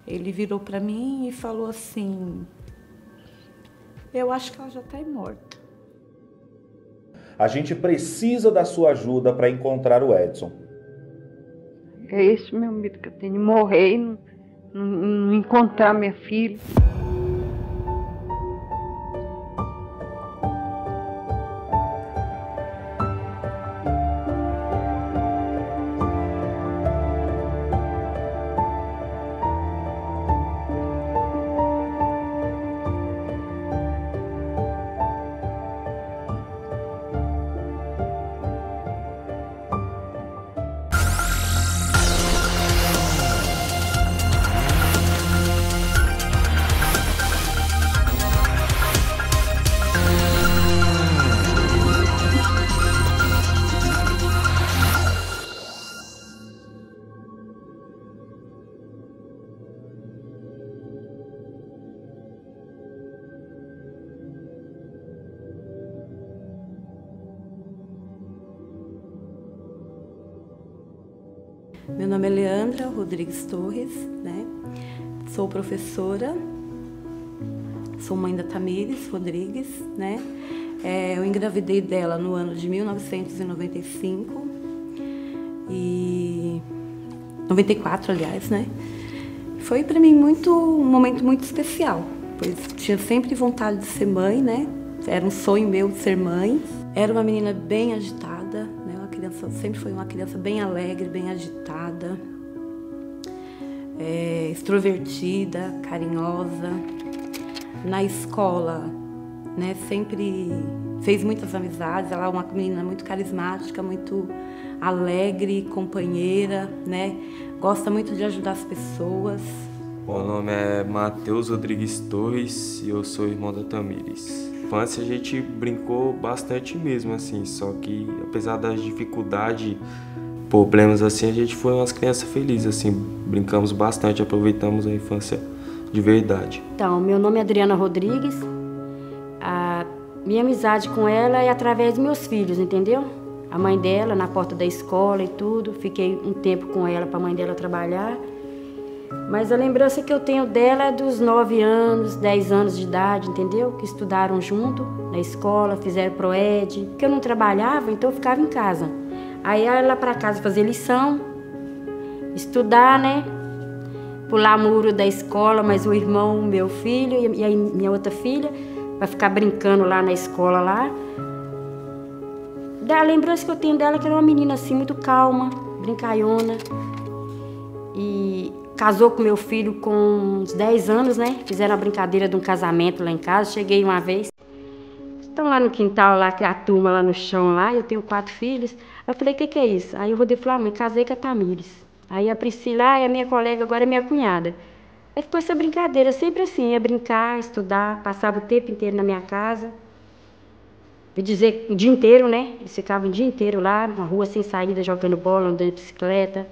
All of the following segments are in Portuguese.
Ele virou para mim e falou assim: eu acho que ela já está morta. A gente precisa da sua ajuda para encontrar o Edson. É esse o meu medo que eu tenho, de morrer e não encontrar minha filha. Meu nome é Leandra Rodrigues Torres, né? Sou professora, sou mãe da Tamires Rodrigues, né? Eu engravidei dela no ano de 1995 e 94, aliás, né? Foi para mim um momento muito especial, pois tinha sempre vontade de ser mãe, né? Era um sonho meu de ser mãe. Era uma menina bem agitada, né? Sempre foi uma criança bem alegre, bem agitada, extrovertida, carinhosa. Na escola, né, sempre fez muitas amizades. Ela é uma menina muito carismática, muito alegre, companheira, né? Gosta muito de ajudar as pessoas. Meu nome é Matheus Rodrigues Torres e eu sou irmão da Tamires. Na infância a gente brincou bastante mesmo, assim, só que apesar das dificuldades, problemas assim, a gente foi umas crianças felizes, assim, brincamos bastante, aproveitamos a infância de verdade. Então, meu nome é Adriana Rodrigues, a minha amizade com ela é através dos meus filhos, entendeu? A mãe dela na porta da escola e tudo, fiquei um tempo com ela para a mãe dela trabalhar. Mas a lembrança que eu tenho dela é dos 9 anos, 10 anos de idade, entendeu? Que estudaram junto na escola, fizeram proed. Porque eu não trabalhava, então eu ficava em casa. Aí ela ia lá para casa fazer lição, estudar, né? Pular muro da escola, mas o irmão, meu filho e a minha outra filha, vai ficar brincando lá na escola lá. A lembrança que eu tenho dela é que era uma menina assim, muito calma, brincalhona. E casou com meu filho com uns 10 anos, né? Fizeram a brincadeira de um casamento lá em casa. Cheguei uma vez. Estão lá no quintal, lá, a turma lá no chão, lá. Eu tenho 4 filhos. Eu falei, o que é isso? Aí o Rodrigo falou, mãe, casei com a Tamires. Aí a Priscila é minha colega, agora é minha cunhada. Aí ficou essa brincadeira, sempre assim, ia brincar, estudar, passava o tempo inteiro na minha casa. Vou dizer, o dia inteiro, né? Eles ficavam o dia inteiro lá, na rua sem saída, jogando bola, andando de bicicleta.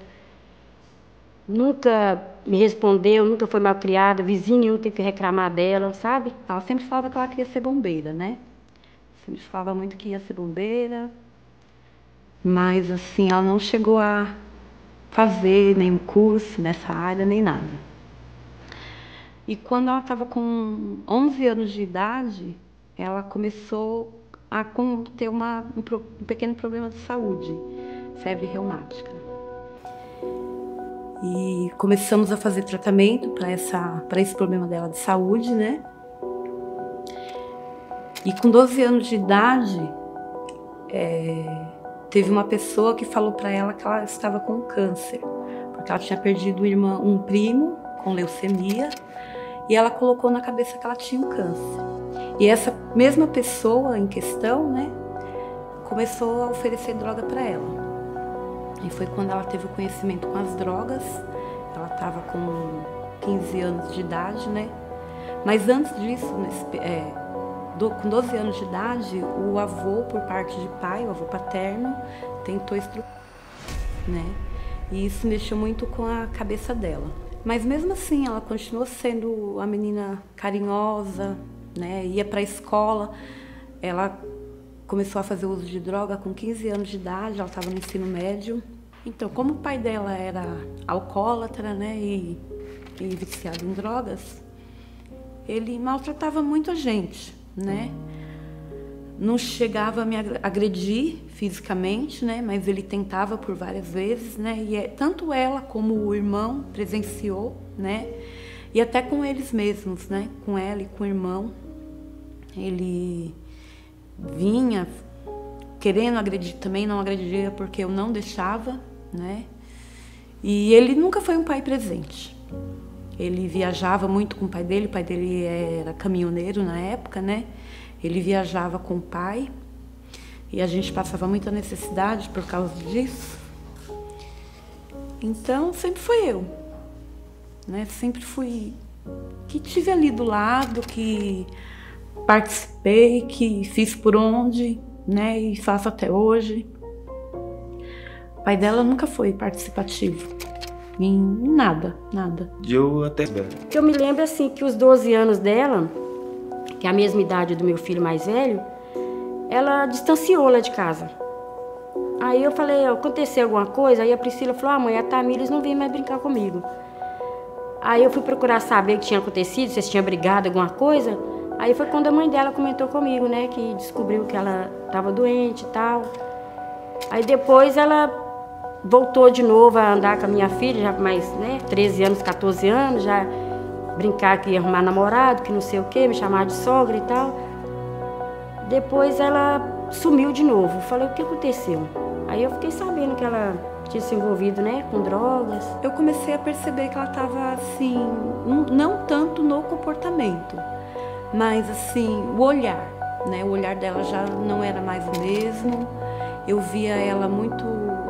Nunca me respondeu, nunca foi mal criada, vizinho nenhum teve que reclamar dela, sabe? Ela sempre falava que ela queria ser bombeira, né? Sempre falava muito que ia ser bombeira, mas assim, ela não chegou a fazer nenhum curso nessa área, nem nada. E quando ela estava com 11 anos de idade, ela começou a ter um pequeno problema de saúde, febre reumática. E começamos a fazer tratamento para esse problema dela de saúde, né? E com 12 anos de idade, teve uma pessoa que falou para ela que ela estava com câncer, porque ela tinha perdido um primo com leucemia, e ela colocou na cabeça que ela tinha um câncer. E essa mesma pessoa em questão, né, começou a oferecer droga para ela. E foi quando ela teve o conhecimento com as drogas. Ela estava com 15 anos de idade, né? Mas antes disso, com 12 anos de idade, o avô, por parte de pai, o avô paterno, tentou estruturar, né? E isso mexeu muito com a cabeça dela. Mas mesmo assim, ela continuou sendo a menina carinhosa, né? Ia para a escola. Ela começou a fazer uso de droga com 15 anos de idade, ela estava no ensino médio. Então, como o pai dela era alcoólatra, né, e e viciado em drogas, ele maltratava muito a gente, né? Não chegava a me agredir fisicamente, né? Mas ele tentava por várias vezes, né? E tanto ela como o irmão presenciou, né? E até com eles mesmos, né? Com ela e com o irmão, ele vinha querendo agredir também, não agredia porque eu não deixava, né? E ele nunca foi um pai presente. Ele viajava muito com o pai dele era caminhoneiro na época, né? Ele viajava com o pai e a gente passava muita necessidade por causa disso. Então, sempre fui eu, né? Sempre fui que tive ali do lado, que participei, que fiz por onde, né? E faço até hoje. O pai dela nunca foi participativo em nada. Eu me lembro assim que os 12 anos dela, que é a mesma idade do meu filho mais velho, ela distanciou lá de casa. Aí eu falei, aconteceu alguma coisa? Aí a Priscila falou, mãe, a Tamires não vem mais brincar comigo. Aí eu fui procurar saber o que tinha acontecido, se eles tinham brigado, alguma coisa. Aí foi quando a mãe dela comentou comigo, né, que descobriu que ela estava doente e tal. Aí depois ela voltou de novo a andar com a minha filha, já com mais, né, 13 anos, 14 anos, já brincar que ia arrumar namorado, que não sei o quê, me chamar de sogra e tal. Depois ela sumiu de novo. Falei, o que aconteceu? Aí eu fiquei sabendo que ela tinha se envolvido, né, com drogas. Eu comecei a perceber que ela estava assim, não tanto no comportamento, mas assim, o olhar, né? O olhar dela já não era mais o mesmo. Eu via ela muito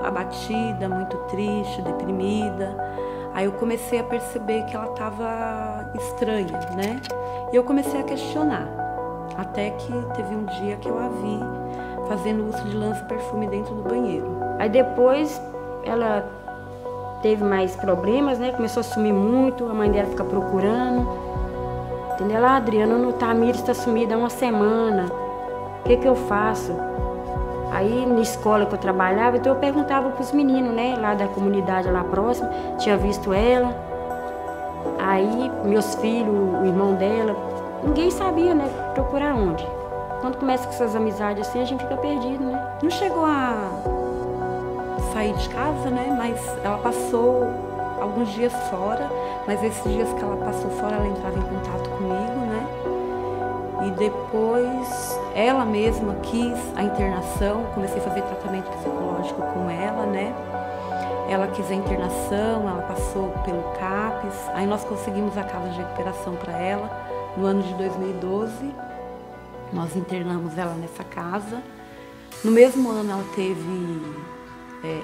abatida, muito triste, deprimida. Aí eu comecei a perceber que ela estava estranha, né? E eu comecei a questionar. Até que teve um dia que eu a vi fazendo uso de lança-perfume dentro do banheiro. Aí depois ela teve mais problemas, né? Começou a sumir muito, a mãe dela fica procurando. Entendeu? Ela, Adriana, o Tamires está sumida há uma semana. O que eu faço? Aí, na escola que eu trabalhava, então eu perguntava para os meninos, né, lá da comunidade lá próxima, tinha visto ela. Aí, meus filhos, o irmão dela, ninguém sabia, né, procurar onde. Quando começa com essas amizades assim, a gente fica perdido, né? Não chegou a sair de casa, né, mas ela passou alguns dias fora, mas esses dias que ela passou fora, ela entrava em contato comigo, né? E depois ela mesma quis a internação, comecei a fazer tratamento psicológico com ela, né? Ela quis a internação, ela passou pelo CAPES, aí nós conseguimos a casa de recuperação para ela no ano de 2012. Nós internamos ela nessa casa. No mesmo ano ela teve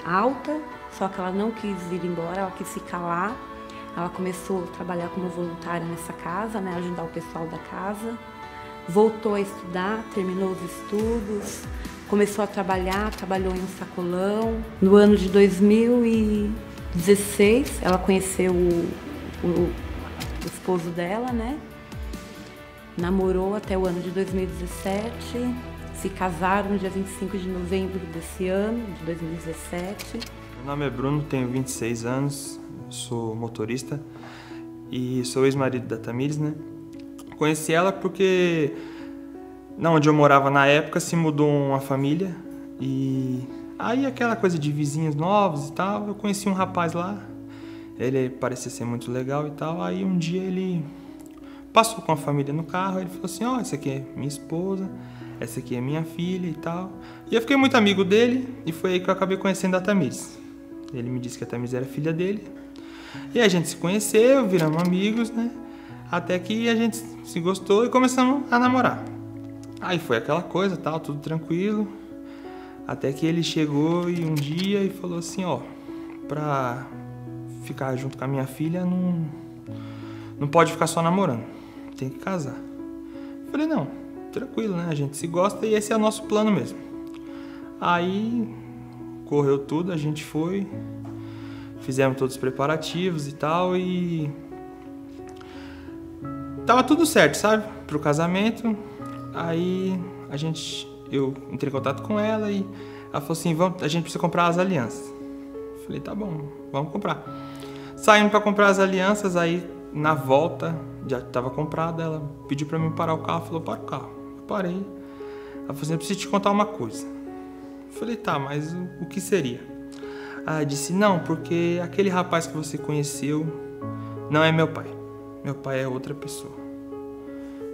alta, só que ela não quis ir embora, ela quis ficar lá. Ela começou a trabalhar como voluntária nessa casa, né? Ajudar o pessoal da casa. Voltou a estudar, terminou os estudos, começou a trabalhar, trabalhou em um sacolão. No ano de 2016, ela conheceu o esposo dela, né? Namorou até o ano de 2017, se casaram no dia 25 de novembro desse ano, de 2017. Meu nome é Bruno, tenho 26 anos, sou motorista e sou ex-marido da Tamires, né? Conheci ela porque, onde eu morava na época, se mudou uma família e aí aquela coisa de vizinhos novos e tal, eu conheci um rapaz lá, ele parecia ser muito legal e tal, aí um dia ele passou com a família no carro, ele falou assim, essa aqui é minha esposa, essa aqui é minha filha e tal, e eu fiquei muito amigo dele e foi aí que eu acabei conhecendo a Tamires. Ele me disse que a Tamires era filha dele e a gente se conheceu, viramos amigos, né? Até que a gente se gostou e começamos a namorar. Aí foi aquela coisa, tal, tudo tranquilo. Até que ele chegou e um dia e falou assim, pra ficar junto com a minha filha, não pode ficar só namorando, tem que casar. Eu falei, não, tranquilo, né? A gente se gosta e esse é o nosso plano mesmo. Aí correu tudo, a gente foi, fizemos todos os preparativos e tal e tava tudo certo, sabe? Pro casamento. Aí eu entrei em contato com ela e ela falou assim, a gente precisa comprar as alianças. Eu falei, tá bom, vamos comprar. Saímos para comprar as alianças, aí na volta, já estava comprada, ela pediu para mim parar o carro, falou, para o carro. Eu parei. Ela falou assim, eu preciso te contar uma coisa. Eu falei, tá, mas o que seria? Ela disse, não, porque aquele rapaz que você conheceu não é meu pai. Meu pai é outra pessoa.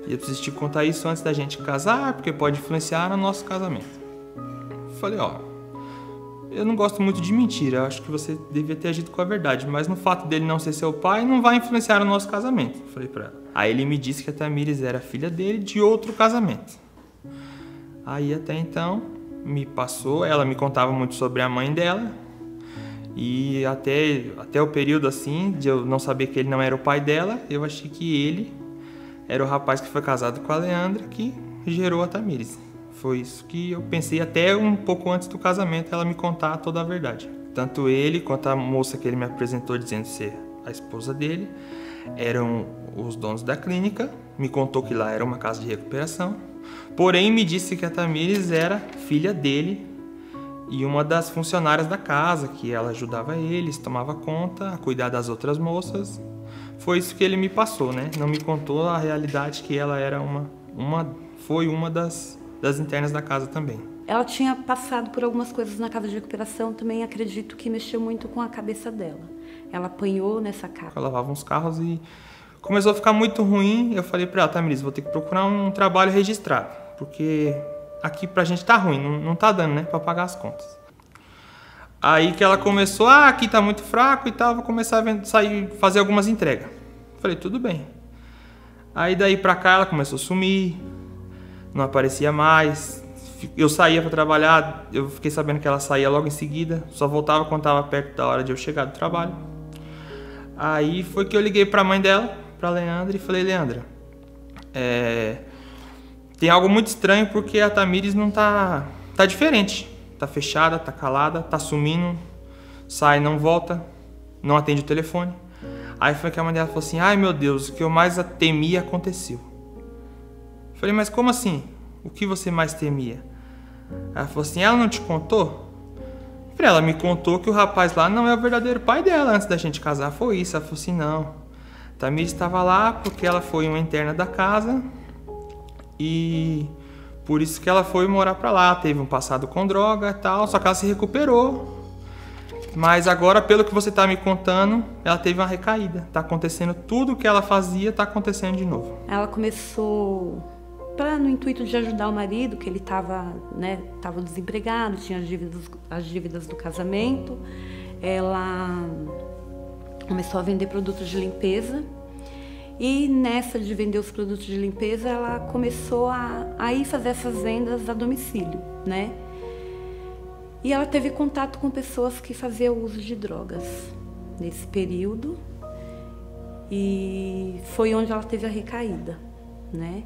E eu preciso te contar isso antes da gente casar, porque pode influenciar no nosso casamento. Eu falei, ó, eu não gosto muito de mentira, eu acho que você devia ter agido com a verdade, mas no fato dele não ser seu pai, não vai influenciar no nosso casamento. Eu falei pra ela. Aí ele me disse que a Tamires era filha dele de outro casamento. Aí até então, me passou, ela me contava muito sobre a mãe dela, e até o período assim, de eu não saber que ele não era o pai dela, eu achei que ele era o rapaz que foi casado com a Leandra, que gerou a Tamires. Foi isso que eu pensei até um pouco antes do casamento, ela me contar toda a verdade. Tanto ele quanto a moça que ele me apresentou dizendo ser a esposa dele, eram os donos da clínica, me contou que lá era uma casa de recuperação, porém me disse que a Tamires era filha dele e uma das funcionárias da casa, que ela ajudava eles, tomava conta, a cuidar das outras moças. Foi isso que ele me passou, né? Não me contou a realidade que ela era foi uma das internas da casa também. Ela tinha passado por algumas coisas na casa de recuperação, também acredito que mexeu muito com a cabeça dela. Ela apanhou nessa casa. Ela lavava uns carros e começou a ficar muito ruim. Eu falei pra ela, Tamires, vou ter que procurar um trabalho registrado, porque aqui pra gente tá ruim, não tá dando, né, pra pagar as contas. Aí que ela começou, aqui tá muito fraco e tal, vou começar a fazer algumas entregas. Falei, tudo bem. Aí daí pra cá ela começou a sumir, não aparecia mais. Eu saía pra trabalhar, eu fiquei sabendo que ela saía logo em seguida, só voltava quando tava perto da hora de eu chegar do trabalho. Aí foi que eu liguei pra mãe dela, pra Leandra, e falei, Leandra, tem algo muito estranho porque a Tamires não tá diferente. Tá fechada, tá calada, tá sumindo, sai, não volta, não atende o telefone. Aí foi que a mãe dela falou assim, ai meu Deus, o que eu mais temia aconteceu. Eu falei, mas como assim? O que você mais temia? Ela falou assim, ela não te contou? Eu falei, ela me contou que o rapaz lá não é o verdadeiro pai dela antes da gente casar, foi isso. Ela falou assim, não, Tamires estava lá porque ela foi uma interna da casa e por isso que ela foi morar pra lá, teve um passado com droga e tal, só que ela se recuperou. Mas agora, pelo que você tá me contando, ela teve uma recaída. Tá acontecendo tudo o que ela fazia, tá acontecendo de novo. Ela começou, no intuito de ajudar o marido, que ele tava desempregado, tinha as dívidas do casamento. Ela começou a vender produtos de limpeza. E nessa de vender os produtos de limpeza, ela começou a ir fazer essas vendas a domicílio, né? E ela teve contato com pessoas que faziam uso de drogas nesse período. E foi onde ela teve a recaída, né?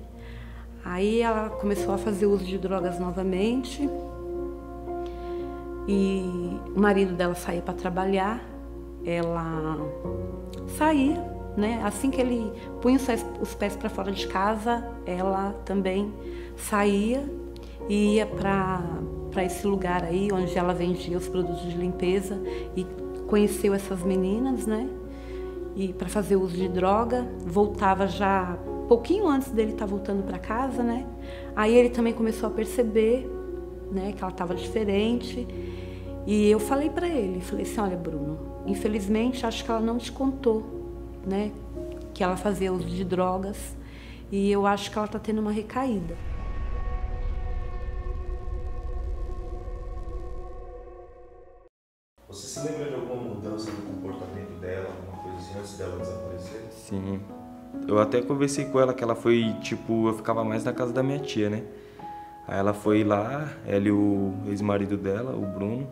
Aí ela começou a fazer uso de drogas novamente. E o marido dela saía para trabalhar, ela saía, né? Assim que ele punha os pés para fora de casa, ela também saía e ia para esse lugar aí onde ela vendia os produtos de limpeza e conheceu essas meninas, né? E para fazer uso de droga, voltava já pouquinho antes dele estar voltando para casa, né? Aí ele também começou a perceber, né, que ela estava diferente. E eu falei para ele, falei assim, olha, Bruno, infelizmente acho que ela não te contou, né, que ela fazia uso de drogas, e eu acho que ela está tendo uma recaída. Você se lembra de alguma mudança no comportamento dela, alguma coisa assim, antes dela desaparecer? Sim. Eu até conversei com ela que ela foi, eu ficava mais na casa da minha tia, né? Aí ela foi lá, ela e o ex-marido dela, o Bruno.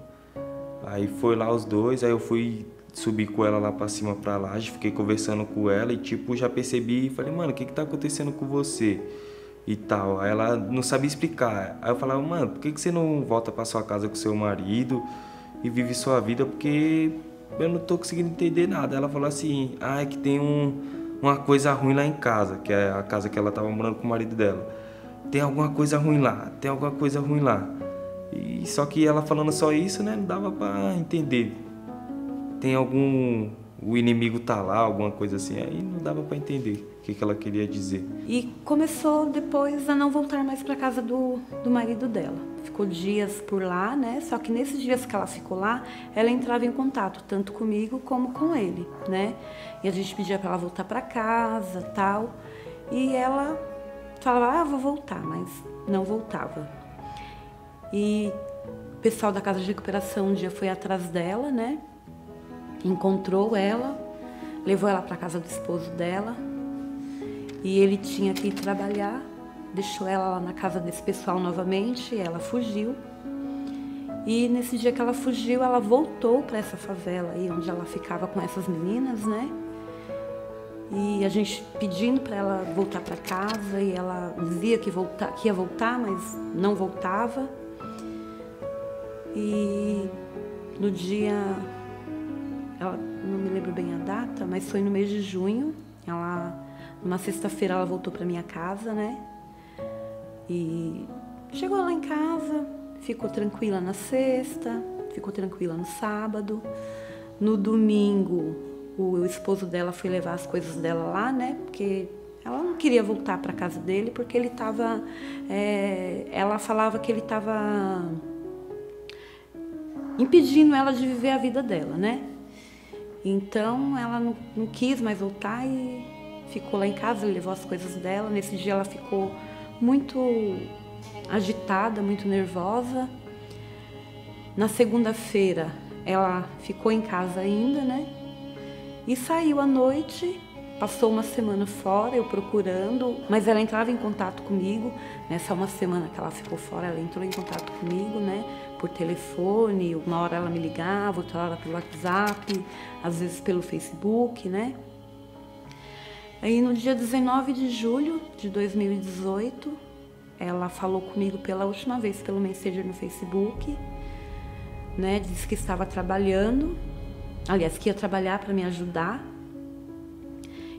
Aí foi lá os dois, aí eu fui subir com ela lá pra cima, pra laje, fiquei conversando com ela e já percebi e falei, mano, o que tá acontecendo com você? E tal. Aí ela não sabia explicar. Aí eu falava, mano, por que você não volta pra sua casa com seu marido e vive sua vida? Porque eu não tô conseguindo entender nada. Ela falou assim, é que tem uma coisa ruim lá em casa, que é a casa que ela tava morando com o marido dela. Tem alguma coisa ruim lá, tem alguma coisa ruim lá. E só que ela falando só isso, né, não dava pra entender. Tem algum o inimigo tá lá, alguma coisa assim. Aí não dava para entender o que ela queria dizer. E começou depois a não voltar mais para casa do marido dela. Ficou dias por lá, né? Só que nesses dias que ela ficou lá, ela entrava em contato tanto comigo como com ele, né? E a gente pedia para ela voltar para casa, tal. E ela falava, vou voltar, mas não voltava. E o pessoal da casa de recuperação um dia foi atrás dela, né? Encontrou ela, levou ela para casa do esposo dela. E ele tinha que ir trabalhar, deixou ela lá na casa desse pessoal novamente, ela fugiu. E nesse dia que ela fugiu, ela voltou para essa favela aí, onde ela ficava com essas meninas, né? E a gente pedindo para ela voltar para casa, e ela dizia que ia voltar, mas não voltava. E no dia, ela não me lembro bem a data, mas foi no mês de junho, numa sexta-feira ela voltou para minha casa, né? E chegou lá em casa, ficou tranquila na sexta, ficou tranquila no sábado. No domingo, o esposo dela foi levar as coisas dela lá, né? Porque ela não queria voltar para casa dele, porque ele estava... ela falava que ele estava impedindo ela de viver a vida dela, né? Então, ela não quis mais voltar e ficou lá em casa, ele levou as coisas dela. Nesse dia ela ficou muito agitada, muito nervosa. Na segunda-feira ela ficou em casa ainda, né? E saiu à noite, passou uma semana fora, eu procurando, mas ela entrava em contato comigo. Nessa uma semana que ela ficou fora, ela entrou em contato comigo, né? Por telefone, uma hora ela me ligava, outra hora pelo WhatsApp, às vezes pelo Facebook, né? Aí no dia 19 de julho de 2018, ela falou comigo pela última vez pelo Messenger no Facebook, né? Disse que estava trabalhando, aliás, que ia trabalhar para me ajudar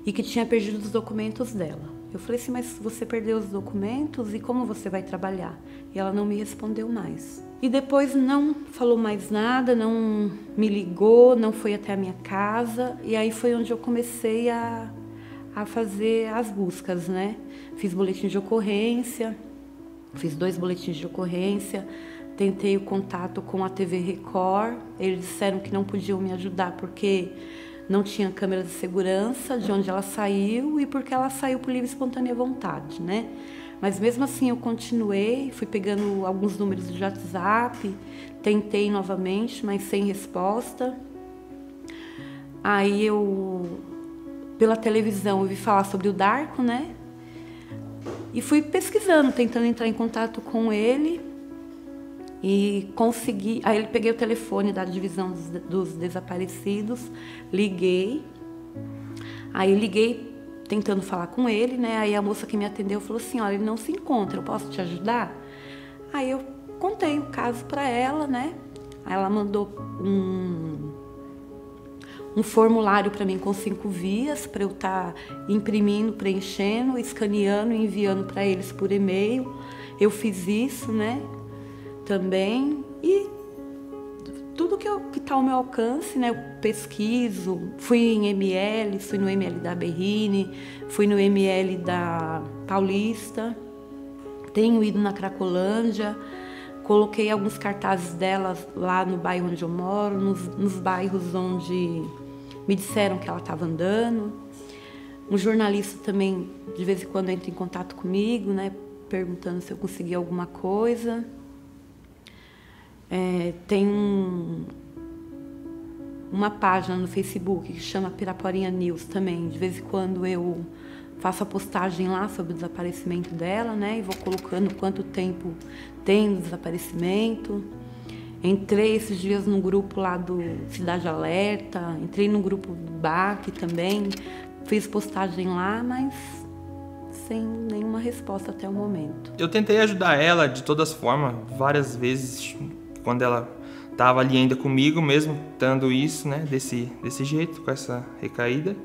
e que tinha perdido os documentos dela. Eu falei assim, mas você perdeu os documentos e como você vai trabalhar? E ela não me respondeu mais. E depois não falou mais nada, não me ligou, não foi até a minha casa. E aí foi onde eu comecei a fazer as buscas, né? Fiz boletim de ocorrência, fiz 2 boletins de ocorrência, tentei o contato com a TV Record. Eles disseram que não podiam me ajudar porque não tinha câmera de segurança de onde ela saiu e porque ela saiu por livre e espontânea vontade, né? Mas mesmo assim eu continuei, fui pegando alguns números de WhatsApp, tentei novamente, mas sem resposta. Aí pela televisão, ouvi falar sobre o Darko, né? E fui pesquisando, tentando entrar em contato com ele e consegui. Aí peguei o telefone da divisão dos desaparecidos, liguei. Aí liguei tentando falar com ele, né? Aí a moça que me atendeu falou assim, olha, ele não se encontra, eu posso te ajudar? Aí eu contei o caso para ela, né? Aí ela mandou um formulário para mim com 5 vias para eu estar imprimindo, preenchendo, escaneando e enviando para eles por e-mail. Eu fiz isso, né? Também. E tudo que está ao meu alcance, né? Eu pesquiso, fui em ML, fui no ML da Berrine, fui no ML da Paulista, tenho ido na Cracolândia, coloquei alguns cartazes delas lá no bairro onde eu moro, nos bairros onde me disseram que ela estava andando. Um jornalista também, de vez em quando, entra em contato comigo, né? Perguntando se eu conseguia alguma coisa. Tem uma página no Facebook que chama Piraporinha News também. De vez em quando eu faço a postagem lá sobre o desaparecimento dela, né? E vou colocando quanto tempo tem o desaparecimento. Entrei esses dias no grupo lá do Cidade Alerta, entrei no grupo do BAC também, fiz postagem lá, mas sem nenhuma resposta até o momento. Eu tentei ajudar ela de todas as formas, várias vezes, quando ela estava ali ainda comigo, mesmo dando isso, né, desse jeito, com essa recaída.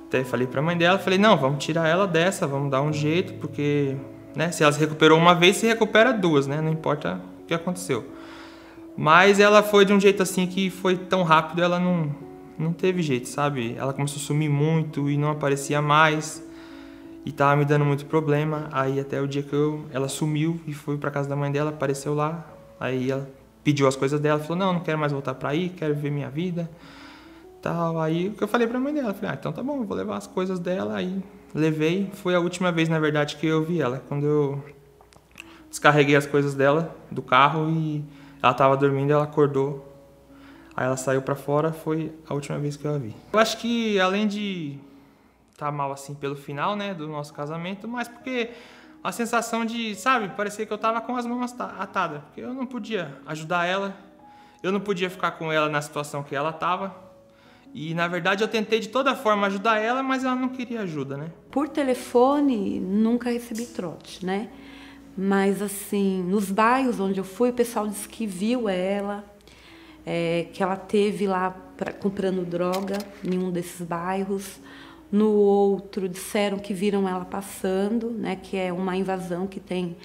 Até falei para a mãe dela, falei, não, vamos tirar ela dessa, vamos dar um jeito, porque, né, se ela se recuperou uma vez, se recupera 2, né, não importa o que aconteceu. Mas ela foi de um jeito assim que foi tão rápido, ela não teve jeito, sabe? Ela começou a sumir muito e não aparecia mais. E tava me dando muito problema. Aí até o dia que ela sumiu e foi pra casa da mãe dela, apareceu lá. Aí ela pediu as coisas dela, falou, não quero mais voltar pra aí, quero viver minha vida. Tal. Aí eu falei pra mãe dela, falei, então tá bom, eu vou levar as coisas dela. Aí levei, foi a última vez, na verdade, que eu vi ela. Quando eu descarreguei as coisas dela do carro e ela tava dormindo, ela acordou. Aí ela saiu pra fora, foi a última vez que eu a vi. Eu acho que além de tá mal assim pelo final, né, do nosso casamento, mas porque a sensação de, sabe, parecia que eu tava com as mãos atadas, porque eu não podia ajudar ela, eu não podia ficar com ela na situação que ela tava, e na verdade eu tentei de toda forma ajudar ela, mas ela não queria ajuda, né. Por telefone, nunca recebi trote, né, mas assim, nos bairros onde eu fui, o pessoal disse que viu ela, que ela teve lá comprando droga em um desses bairros. No outro, disseram que viram ela passando, né, que é uma invasão que tem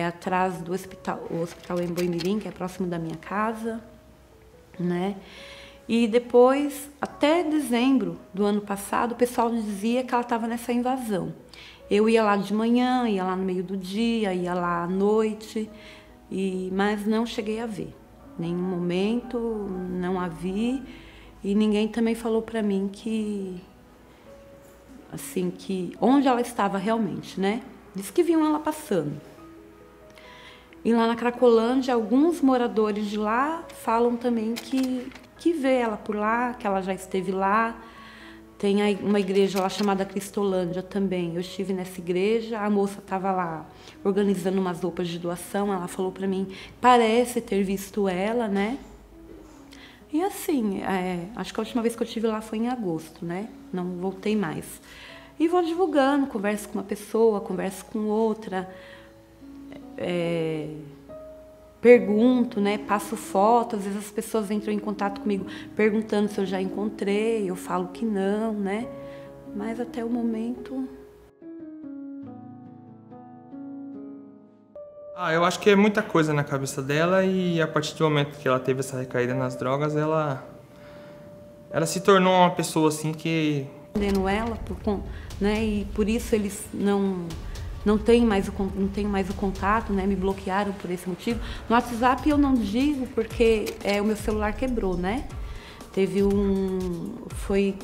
atrás do hospital, o hospital em Boimirim, que é próximo da minha casa, né. E depois, até dezembro do ano passado, o pessoal dizia que ela estava nessa invasão. Eu ia lá de manhã, ia lá no meio do dia, ia lá à noite, mas não cheguei a ver. Nenhum momento, não a vi, e ninguém também falou para mim que onde ela estava realmente, né? Diz que viam ela passando. E lá na Cracolândia, alguns moradores de lá falam também que vê ela por lá, que ela já esteve lá. Tem uma igreja lá chamada Cristolândia também. Eu estive nessa igreja, a moça estava lá organizando umas roupas de doação. Ela falou para mim, parece ter visto ela, né? E assim, acho que a última vez que eu estive lá foi em agosto, né? Não voltei mais. E vou divulgando, converso com uma pessoa, converso com outra, pergunto, né? Passo foto, às vezes as pessoas entram em contato comigo perguntando se eu já encontrei, eu falo que não, né? Mas até o momento... Eu acho que é muita coisa na cabeça dela e a partir do momento que ela teve essa recaída nas drogas, ela se tornou uma pessoa assim que... ela, né? E por isso eles não tem mais o contato, né? Me bloquearam por esse motivo. No WhatsApp eu não digo porque o meu celular quebrou, né? Foi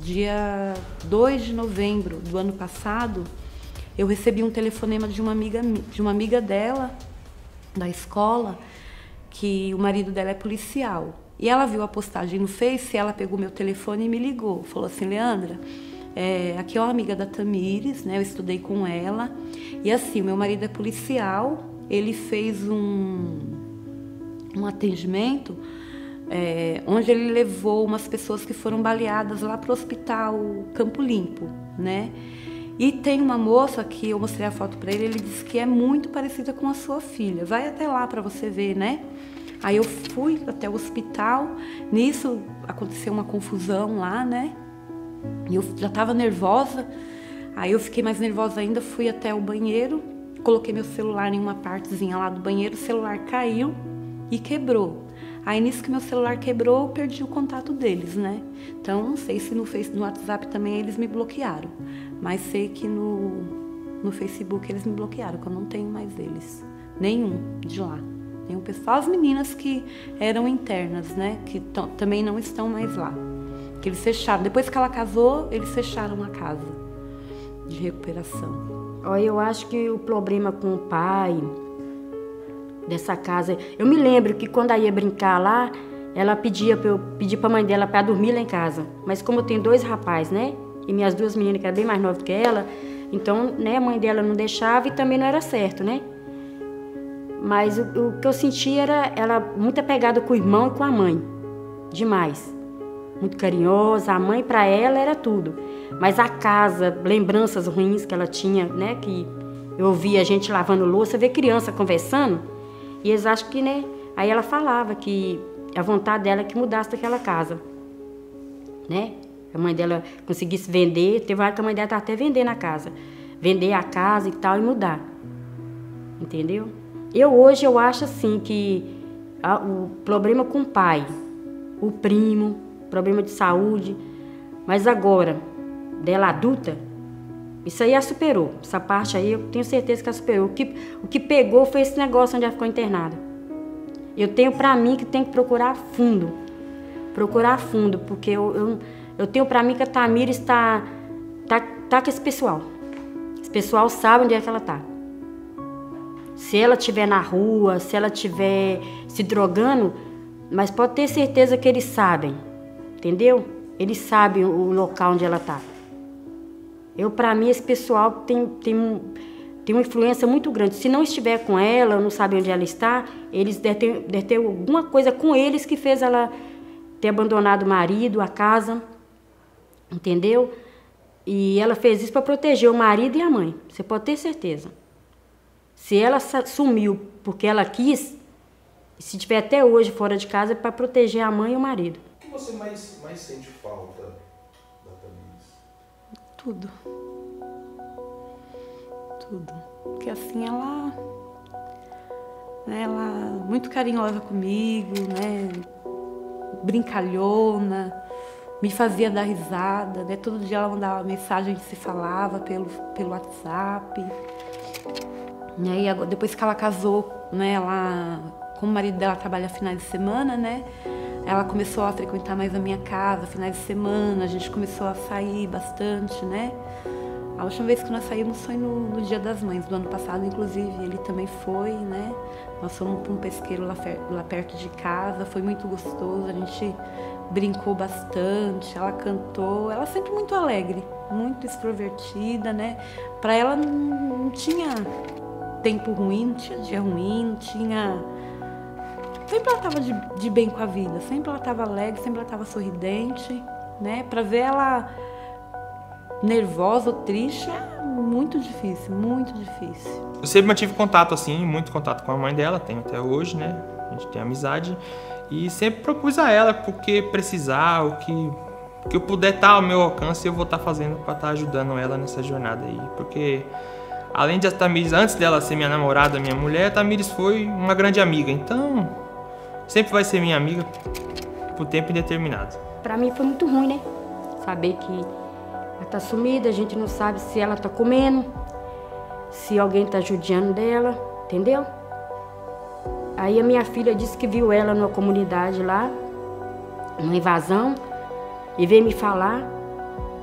dia 2 de novembro do ano passado, eu recebi um telefonema de uma amiga dela, da escola, que o marido dela é policial. E ela viu a postagem no Face, ela pegou meu telefone e me ligou. Falou assim, Leandra, aqui é uma amiga da Tamires, né? Eu estudei com ela. E assim, meu marido é policial, ele fez um atendimento onde ele levou umas pessoas que foram baleadas lá para o hospital Campo Limpo, né? E tem uma moça que eu mostrei a foto para ele disse que é muito parecida com a sua filha. Vai até lá para você ver, né? Aí eu fui até o hospital, nisso aconteceu uma confusão lá, né? E eu já estava nervosa, aí eu fiquei mais nervosa ainda, fui até o banheiro, coloquei meu celular em uma partezinha lá do banheiro, o celular caiu e quebrou. Aí nisso que meu celular quebrou, eu perdi o contato deles, né? Então não sei se no WhatsApp também eles me bloquearam, mas sei que no Facebook eles me bloquearam, que eu não tenho mais eles, nenhum de lá. Nenhum pessoal, as meninas que eram internas, né? Que também não estão mais lá. Que eles fecharam. Depois que ela casou, eles fecharam a casa de recuperação. Eu acho que o problema com o pai dessa casa... Eu me lembro que quando ela ia brincar lá, ela pedia para eu pedir para a mãe dela para dormir lá em casa. Mas como eu tenho 2 rapazes, né? E minhas 2 meninas que eram bem mais novas que ela, então, né, a mãe dela não deixava e também não era certo, né? Mas o que eu senti era ela muito apegada com o irmão e com a mãe. Demais. Muito carinhosa. A mãe, para ela, era tudo. Mas a casa, lembranças ruins que ela tinha, né? Que eu ouvia a gente lavando louça, ver criança conversando. E eles acham que, né? Aí ela falava que a vontade dela é que mudasse daquela casa. Né? A mãe dela conseguisse vender. Teve uma hora que a mãe dela estava até vendendo a casa. Vender a casa e tal e mudar. Entendeu? Hoje eu acho assim que o problema com o pai, o primo, problema de saúde. Mas agora, dela adulta, isso aí ela superou. Essa parte aí eu tenho certeza que ela superou. O que pegou foi esse negócio onde ela ficou internada. Eu tenho pra mim que tem que procurar fundo. Procurar fundo, porque eu tenho pra mim que a Tamires tá com esse pessoal. Esse pessoal sabe onde é que ela tá. Se ela estiver na rua, se ela estiver se drogando, mas pode ter certeza que eles sabem, entendeu? Eles sabem o local onde ela tá. Pra mim, esse pessoal tem uma influência muito grande. Se não estiver com ela, não sabe onde ela está, eles devem ter alguma coisa com eles que fez ela ter abandonado o marido, a casa, entendeu? E ela fez isso para proteger o marido e a mãe, você pode ter certeza. Se ela sumiu porque ela quis, se estiver até hoje fora de casa, é para proteger a mãe e o marido. O que você mais sente falta da Tamires? Tudo. Porque assim ela muito carinhosa comigo, né? Brincalhona, me fazia dar risada, né? Todo dia ela mandava mensagem, a gente se falava pelo WhatsApp. E aí, depois que ela casou, né? Como o marido dela trabalha finais de semana, né? Ela começou a frequentar mais a minha casa, finais de semana, a gente começou a sair bastante, né? A última vez que nós saímos foi no Dia das Mães, do ano passado, inclusive, ele também foi, né? Nós fomos para um pesqueiro lá perto de casa, foi muito gostoso, a gente brincou bastante, ela cantou, ela sempre muito alegre, muito extrovertida, né? Para ela não tinha tempo ruim, não tinha dia ruim, não tinha... Sempre ela estava de bem com a vida, sempre ela estava alegre, sempre ela estava sorridente, né? Para ver ela nervosa ou triste é muito difícil, muito difícil. Eu sempre mantive contato, assim, muito contato com a mãe dela, tenho até hoje, né? A gente tem amizade. E sempre propus a ela, porque precisar, o que eu puder estar ao meu alcance, eu vou estar fazendo para estar ajudando ela nessa jornada aí. Porque, além de a Tamires, antes dela ser minha namorada, minha mulher, a Tamires foi uma grande amiga. Então, sempre vai ser minha amiga por tempo indeterminado. Para mim foi muito ruim, né? Saber que ela tá sumida, a gente não sabe se ela tá comendo, se alguém tá judiando dela, entendeu? Aí a minha filha disse que viu ela numa comunidade lá, numa invasão, e veio me falar,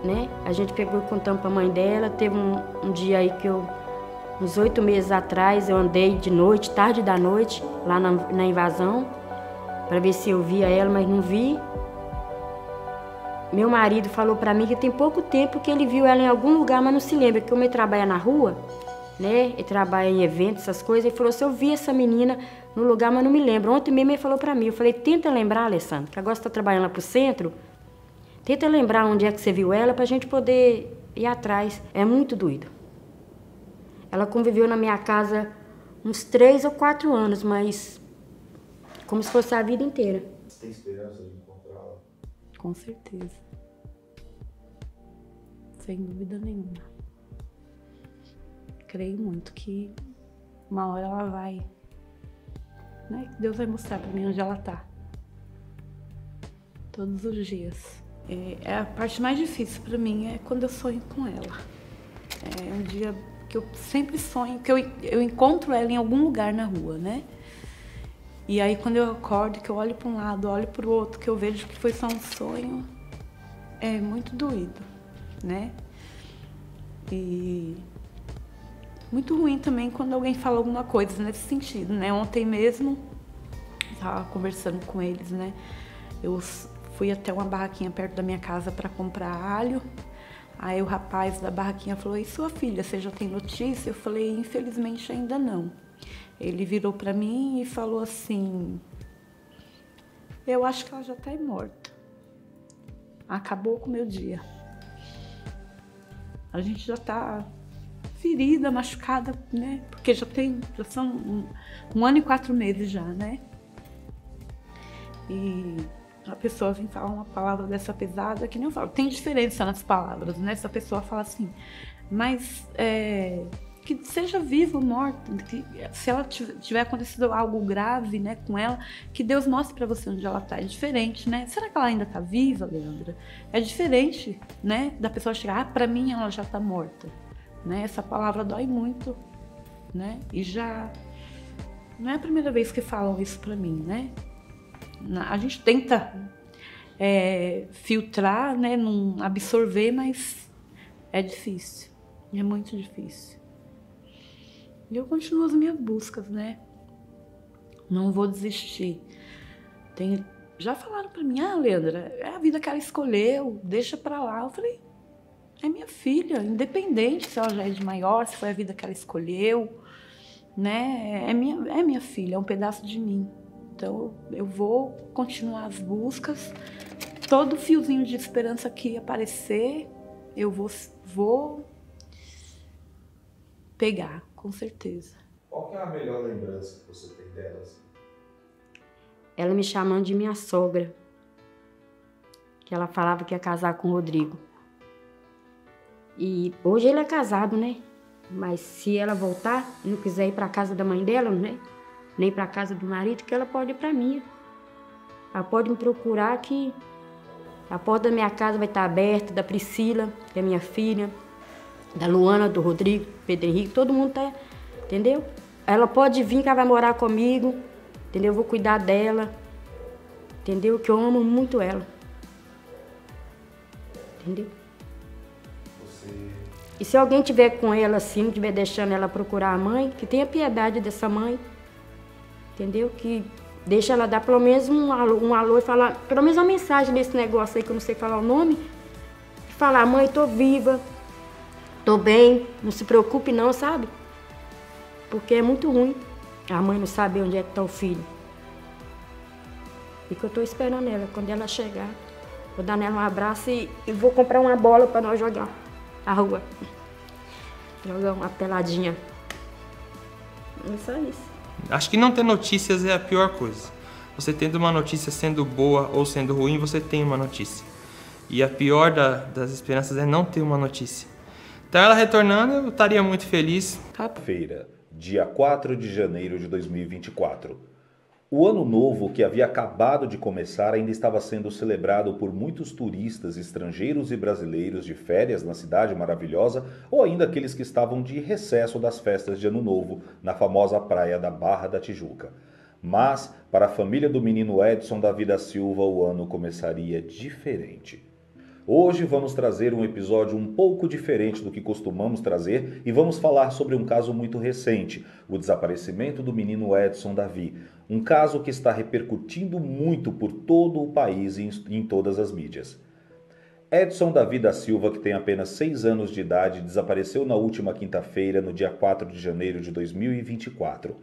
né? A gente pegou e contamos pra mãe dela. Teve um dia aí que uns 8 meses atrás, eu andei de noite, tarde da noite, lá na invasão, pra ver se eu via ela, mas não vi. Meu marido falou pra mim que tem pouco tempo que ele viu ela em algum lugar, mas não se lembra, que como ele trabalha na rua, né? Ele trabalha em eventos, essas coisas. Ele falou assim, eu vi essa menina no lugar, mas não me lembro. Ontem mesmo ele falou pra mim, eu falei, tenta lembrar, Alessandra, que agora você tá trabalhando lá pro centro, tenta lembrar onde é que você viu ela pra gente poder ir atrás. É muito doido. Ela conviveu na minha casa uns 3 ou 4 anos, mas como se fosse a vida inteira. Você tem esperança de encontrá-la? Com certeza. Sem dúvida nenhuma. Creio muito que uma hora ela vai, né? Que Deus vai mostrar pra mim onde ela tá. Todos os dias. A parte mais difícil pra mim é quando eu sonho com ela. É um dia que eu sempre sonho, que eu encontro ela em algum lugar na rua, né? E aí quando eu acordo, que eu olho para um lado, olho para o outro, que eu vejo que foi só um sonho, é muito doído, né? E muito ruim também quando alguém fala alguma coisa nesse sentido, né? Ontem mesmo, estava conversando com eles, né? Eu fui até uma barraquinha perto da minha casa para comprar alho. Aí o rapaz da barraquinha falou, e sua filha, você já tem notícia? Eu falei, infelizmente ainda não. Ele virou para mim e falou assim, eu acho que ela já está morta. Acabou com o meu dia. A gente já está ferida, machucada, né? Porque já são 1 ano e 4 meses já, né? E a pessoa vem falar uma palavra dessa pesada, que nem eu falo, tem diferença nas palavras, né? Se a pessoa fala assim, mas que seja viva ou morta, que se ela tiver acontecido algo grave, né, com ela, que Deus mostre para você onde ela está. É diferente, né? Será que ela ainda está viva, Leandra? É diferente, né, da pessoa chegar, para mim ela já está morta, né? Essa palavra dói muito, né? E já não é a primeira vez que falam isso para mim, né? A gente tenta filtrar, né, não absorver, mas é difícil, é muito difícil. E eu continuo as minhas buscas, né? Não vou desistir. Já falaram pra mim, Leandra, é a vida que ela escolheu, deixa pra lá. Eu falei, é minha filha, independente se ela já é de maior, se foi a vida que ela escolheu, né? É minha filha, é um pedaço de mim. Então eu vou continuar as buscas. Todo fiozinho de esperança que aparecer, eu vou pegar, com certeza. Qual que é a melhor lembrança que você tem delas? Ela me chamando de minha sogra. Que ela falava que ia casar com o Rodrigo. E hoje ele é casado, né? Mas se ela voltar e não quiser ir para casa da mãe dela, né? Nem para casa do marido, que ela pode ir para mim. Ela pode me procurar que a porta da minha casa vai estar aberta, da Priscila, que é minha filha, da Luana, do Rodrigo, Pedro Henrique, todo mundo tá, entendeu? Ela pode vir que ela vai morar comigo, entendeu? Eu vou cuidar dela, entendeu? Que eu amo muito ela, entendeu? E se alguém tiver com ela assim, tiver deixando ela procurar a mãe, que tenha piedade dessa mãe, entendeu? Que deixa ela dar pelo menos um alô e falar, pelo menos uma mensagem desse negócio aí que eu não sei falar o nome, e falar, mãe, tô viva, tô bem, não se preocupe não, sabe? Porque é muito ruim a mãe não saber onde é que tá o filho. E que eu tô esperando ela, quando ela chegar, vou dar nela um abraço e vou comprar uma bola para nós jogar na rua. Jogar uma peladinha. É só isso. Acho que não ter notícias é a pior coisa. Você tendo uma notícia sendo boa ou sendo ruim, você tem uma notícia. E a pior das esperanças é não ter uma notícia. Então ela retornando, eu estaria muito feliz. Feira, dia 4 de janeiro de 2024. O ano novo que havia acabado de começar ainda estava sendo celebrado por muitos turistas estrangeiros e brasileiros de férias na cidade maravilhosa ou ainda aqueles que estavam de recesso das festas de ano novo na famosa praia da Barra da Tijuca. Mas, para a família do menino Edson Davi da Silva, o ano começaria diferente. Hoje vamos trazer um episódio um pouco diferente do que costumamos trazer e vamos falar sobre um caso muito recente, o desaparecimento do menino Edson Davi, um caso que está repercutindo muito por todo o país e em todas as mídias. Edson Davi da Silva, que tem apenas 6 anos de idade, desapareceu na última quinta-feira, no dia 4 de janeiro de 2024.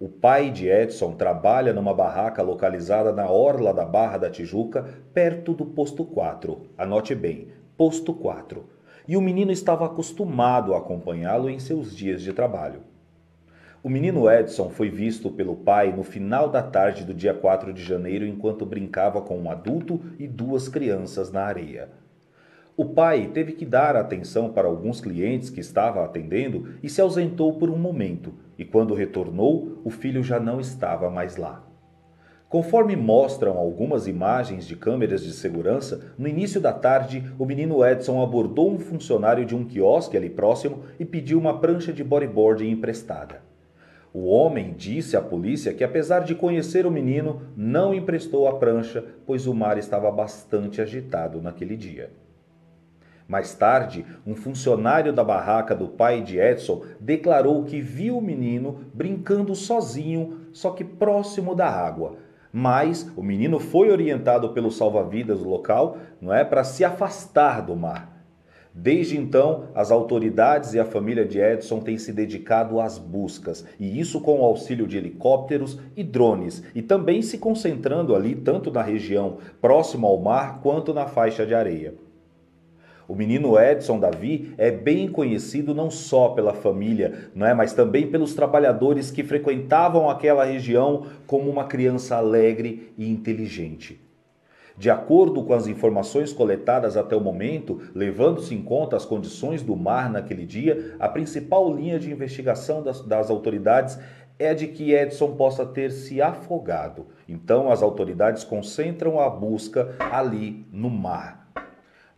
O pai de Edson trabalha numa barraca localizada na orla da Barra da Tijuca, perto do Posto 4. Anote bem, Posto 4. E o menino estava acostumado a acompanhá-lo em seus dias de trabalho. O menino Edson foi visto pelo pai no final da tarde do dia 4 de janeiro enquanto brincava com um adulto e 2 crianças na areia. O pai teve que dar atenção para alguns clientes que estava atendendo e se ausentou por um momento, e quando retornou, o filho já não estava mais lá. Conforme mostram algumas imagens de câmeras de segurança, no início da tarde, o menino Edson abordou um funcionário de um quiosque ali próximo e pediu uma prancha de bodyboard emprestada. O homem disse à polícia que, apesar de conhecer o menino, não emprestou a prancha, pois o mar estava bastante agitado naquele dia. Mais tarde, um funcionário da barraca do pai de Edson declarou que viu o menino brincando sozinho, só que próximo da água. Mas o menino foi orientado pelo salva-vidas local, para se afastar do mar. Desde então, as autoridades e a família de Edson têm se dedicado às buscas, e isso com o auxílio de helicópteros e drones, e também se concentrando ali tanto na região próxima ao mar quanto na faixa de areia. O menino Edson Davi é bem conhecido não só pela família, mas também pelos trabalhadores que frequentavam aquela região como uma criança alegre e inteligente. De acordo com as informações coletadas até o momento, levando-se em conta as condições do mar naquele dia, a principal linha de investigação das autoridades é de que Edson possa ter se afogado. Então, as autoridades concentram a busca ali no mar.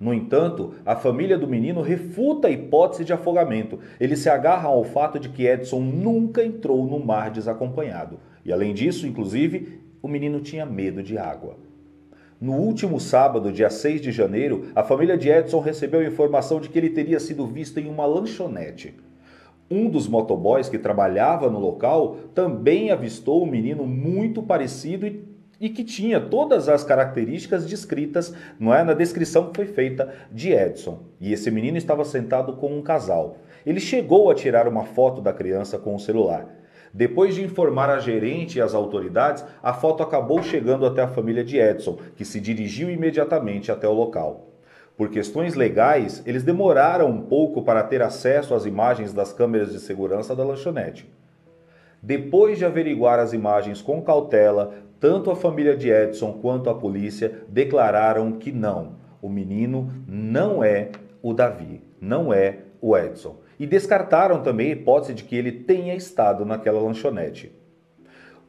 No entanto, a família do menino refuta a hipótese de afogamento. Eles se agarram ao fato de que Edson nunca entrou no mar desacompanhado. E além disso, inclusive, o menino tinha medo de água. No último sábado, dia 6 de janeiro, a família de Edson recebeu a informação de que ele teria sido visto em uma lanchonete. Um dos motoboys que trabalhava no local também avistou um menino muito parecido e que tinha todas as características descritas, na descrição que foi feita de Edson. E esse menino estava sentado com um casal. Ele chegou a tirar uma foto da criança com o celular. Depois de informar a gerente e as autoridades, a foto acabou chegando até a família de Edson, que se dirigiu imediatamente até o local. Por questões legais, eles demoraram um pouco para ter acesso às imagens das câmeras de segurança da lanchonete. Depois de averiguar as imagens com cautela, tanto a família de Edson quanto a polícia declararam que não, o menino não é o Davi, não é o Edson. E descartaram também a hipótese de que ele tenha estado naquela lanchonete.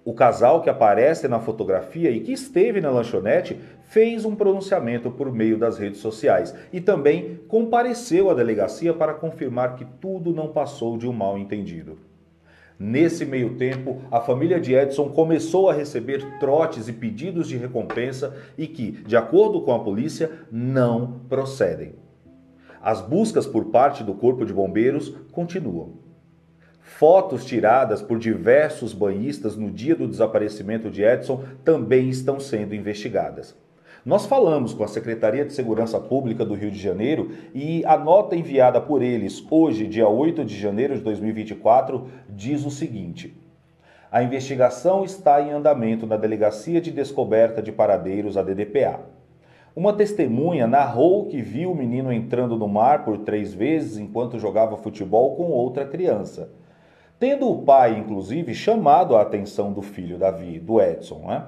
O casal que aparece na fotografia e que esteve na lanchonete fez um pronunciamento por meio das redes sociais e também compareceu à delegacia para confirmar que tudo não passou de um mal-entendido. Nesse meio tempo, a família de Edson começou a receber trotes e pedidos de recompensa e que, de acordo com a polícia, não procedem. As buscas por parte do Corpo de Bombeiros continuam. Fotos tiradas por diversos banhistas no dia do desaparecimento de Edson também estão sendo investigadas. Nós falamos com a Secretaria de Segurança Pública do Rio de Janeiro e a nota enviada por eles hoje, dia 8 de janeiro de 2024, diz o seguinte: a investigação está em andamento na Delegacia de Descoberta de Paradeiros, a DDPA. Uma testemunha narrou que viu o menino entrando no mar por 3 vezes enquanto jogava futebol com outra criança, tendo o pai, inclusive, chamado a atenção do filho Davi, do Edson, né?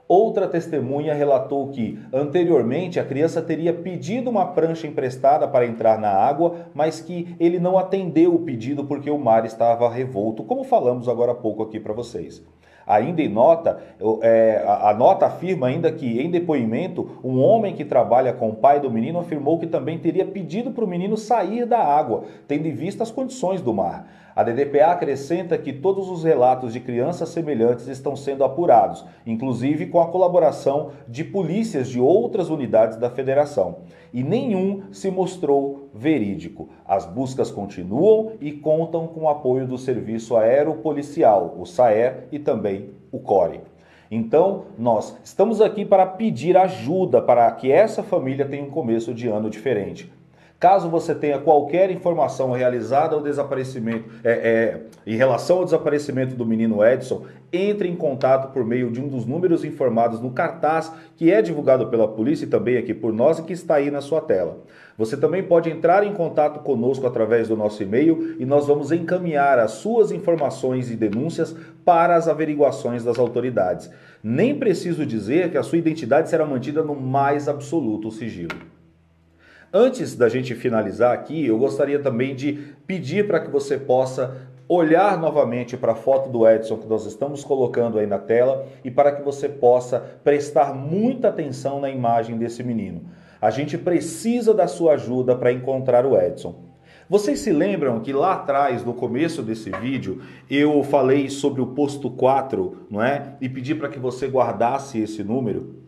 Outra testemunha relatou que, anteriormente, a criança teria pedido uma prancha emprestada para entrar na água, mas que ele não atendeu o pedido porque o mar estava revolto, como falamos agora há pouco aqui para vocês. Ainda em nota, a nota afirma ainda que, em depoimento, um homem que trabalha com o pai do menino afirmou que também teria pedido para o menino sair da água, tendo em vista as condições do mar. A DDPA acrescenta que todos os relatos de crianças semelhantes estão sendo apurados, inclusive com a colaboração de polícias de outras unidades da federação. E nenhum se mostrou verídico. As buscas continuam e contam com o apoio do Serviço Aeropolicial, o SAER, e também o CORE. Então, nós estamos aqui para pedir ajuda para que essa família tenha um começo de ano diferente. Caso você tenha qualquer informação realizada ao desaparecimento, em relação ao desaparecimento do menino Edson, entre em contato por meio de um dos números informados no cartaz que é divulgado pela polícia e também aqui por nós e que está aí na sua tela. Você também pode entrar em contato conosco através do nosso e-mail e nós vamos encaminhar as suas informações e denúncias para as averiguações das autoridades. Nem preciso dizer que a sua identidade será mantida no mais absoluto sigilo. Antes da gente finalizar aqui, eu gostaria também de pedir para que você possa olhar novamente para a foto do Edson que nós estamos colocando aí na tela e para que você possa prestar muita atenção na imagem desse menino. A gente precisa da sua ajuda para encontrar o Edson. Vocês se lembram que lá atrás, no começo desse vídeo, eu falei sobre o posto 4, não é? E pedi para que você guardasse esse número?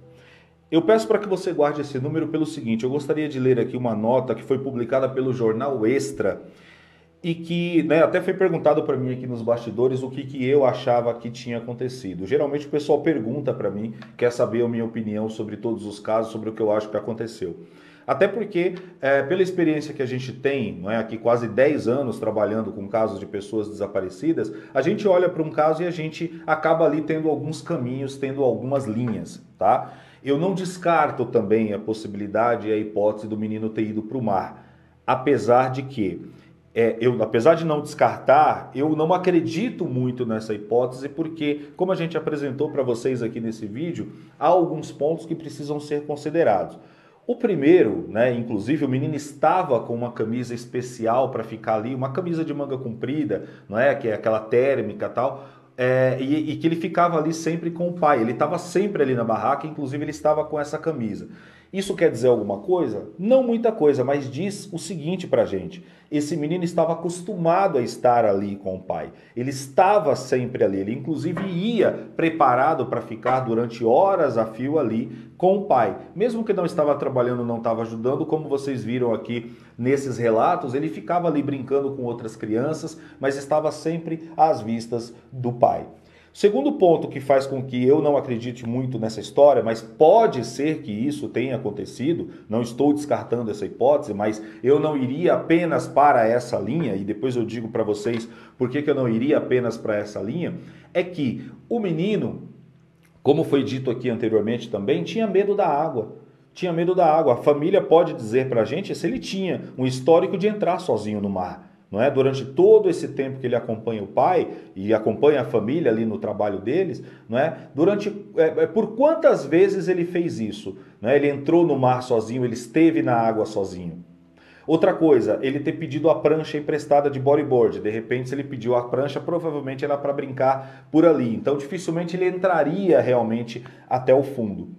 Eu peço para que você guarde esse número pelo seguinte: eu gostaria de ler aqui uma nota que foi publicada pelo jornal Extra e que até foi perguntado para mim aqui nos bastidores o que eu achava que tinha acontecido. Geralmente o pessoal pergunta para mim, quer saber a minha opinião sobre todos os casos, sobre o que eu acho que aconteceu. Até porque, pela experiência que a gente tem, aqui quase 10 anos trabalhando com casos de pessoas desaparecidas, a gente olha para um caso e a gente acaba ali tendo alguns caminhos, tendo algumas linhas, tá? Eu não descarto também a possibilidade e a hipótese do menino ter ido para o mar, apesar de que apesar de não descartar, eu não acredito muito nessa hipótese, porque, como a gente apresentou para vocês aqui nesse vídeo, há alguns pontos que precisam ser considerados. O primeiro, né, inclusive o menino estava com uma camisa especial para ficar ali, uma camisa de manga comprida, não é, que é aquela térmica e tal, e que ele ficava ali sempre com o pai. Ele estava sempre ali na barraca, inclusive ele estava com essa camisa. Isso quer dizer alguma coisa? Não muita coisa, mas diz o seguinte pra gente: esse menino estava acostumado a estar ali com o pai. Ele estava sempre ali, ele inclusive ia preparado para ficar durante horas a fio ali com o pai. Mesmo que não estava trabalhando, não estava ajudando, como vocês viram aqui nesses relatos, ele ficava ali brincando com outras crianças, mas estava sempre às vistas do pai. Segundo ponto que faz com que eu não acredite muito nessa história, mas pode ser que isso tenha acontecido, não estou descartando essa hipótese, mas eu não iria apenas para essa linha, e depois eu digo para vocês por que eu não iria apenas para essa linha, é que o menino, como foi dito aqui anteriormente também, tinha medo da água. Tinha medo da água. A família pode dizer para a gente se ele tinha um histórico de entrar sozinho no mar. Não é? Durante todo esse tempo que ele acompanha o pai e acompanha a família ali no trabalho deles, não é? Por quantas vezes ele fez isso? Não é? Ele entrou no mar sozinho, ele esteve na água sozinho. Outra coisa, ele ter pedido a prancha emprestada de bodyboard. De repente, se ele pediu a prancha, provavelmente era para brincar por ali. Então, dificilmente ele entraria realmente até o fundo.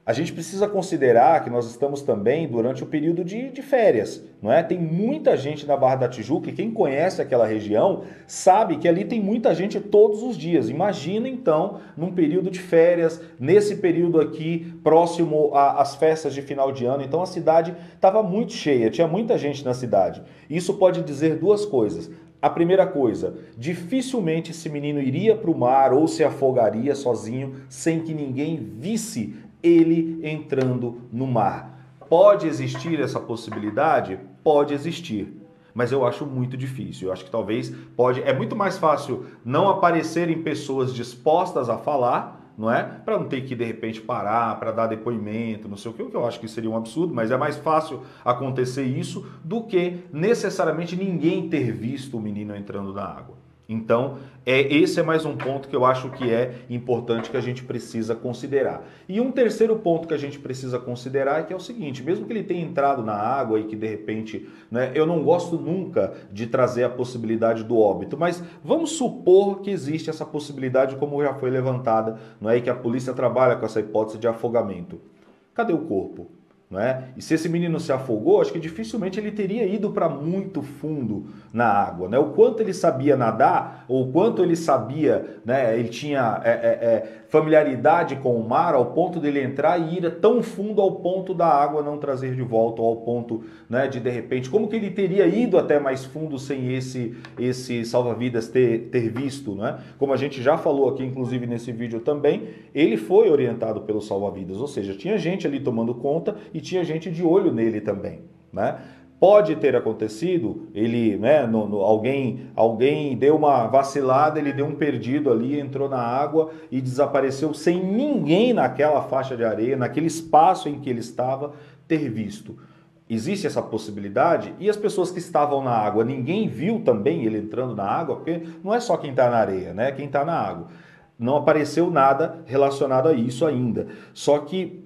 A gente precisa considerar que nós estamos também durante o período de férias, não é? Tem muita gente na Barra da Tijuca e quem conhece aquela região sabe que ali tem muita gente todos os dias. Imagina então num período de férias, nesse período aqui próximo às festas de final de ano. Então a cidade estava muito cheia, tinha muita gente na cidade. Isso pode dizer duas coisas. A primeira coisa, dificilmente esse menino iria para o mar ou se afogaria sozinho sem que ninguém visse ele entrando no mar. Pode existir essa possibilidade? Pode existir, mas eu acho muito difícil. Eu acho que talvez é muito mais fácil não aparecerem pessoas dispostas a falar, não é? Para não ter que de repente parar, para dar depoimento, não sei o que eu acho que seria um absurdo, mas é mais fácil acontecer isso do que necessariamente ninguém ter visto o menino entrando na água. Então, esse é mais um ponto que eu acho que é importante que a gente precisa considerar. E um terceiro ponto que a gente precisa considerar é que é o seguinte: mesmo que ele tenha entrado na água e que de repente, né, eu não gosto nunca de trazer a possibilidade do óbito, mas vamos supor que existe essa possibilidade, como já foi levantada, não é, e que a polícia trabalha com essa hipótese de afogamento. Cadê o corpo? Não é? E se esse menino se afogou, acho que dificilmente ele teria ido para muito fundo na água. Né? O quanto ele sabia nadar, ou o quanto ele sabia, né, ele tinha familiaridade com o mar ao ponto dele entrar e ir tão fundo ao ponto da água não trazer de volta, ou ao ponto, né, de repente, como que ele teria ido até mais fundo sem esse salva-vidas ter visto, né? Como a gente já falou aqui, inclusive nesse vídeo também, ele foi orientado pelo salva-vidas, ou seja, tinha gente ali tomando conta e tinha gente de olho nele também, né? Pode ter acontecido, ele, né, alguém deu uma vacilada, ele deu um perdido ali, entrou na água e desapareceu sem ninguém naquela faixa de areia, naquele espaço em que ele estava, ter visto. Existe essa possibilidade? E as pessoas que estavam na água, ninguém viu também ele entrando na água? Porque não é só quem está na areia, né? Quem está na água. Não apareceu nada relacionado a isso ainda. Só que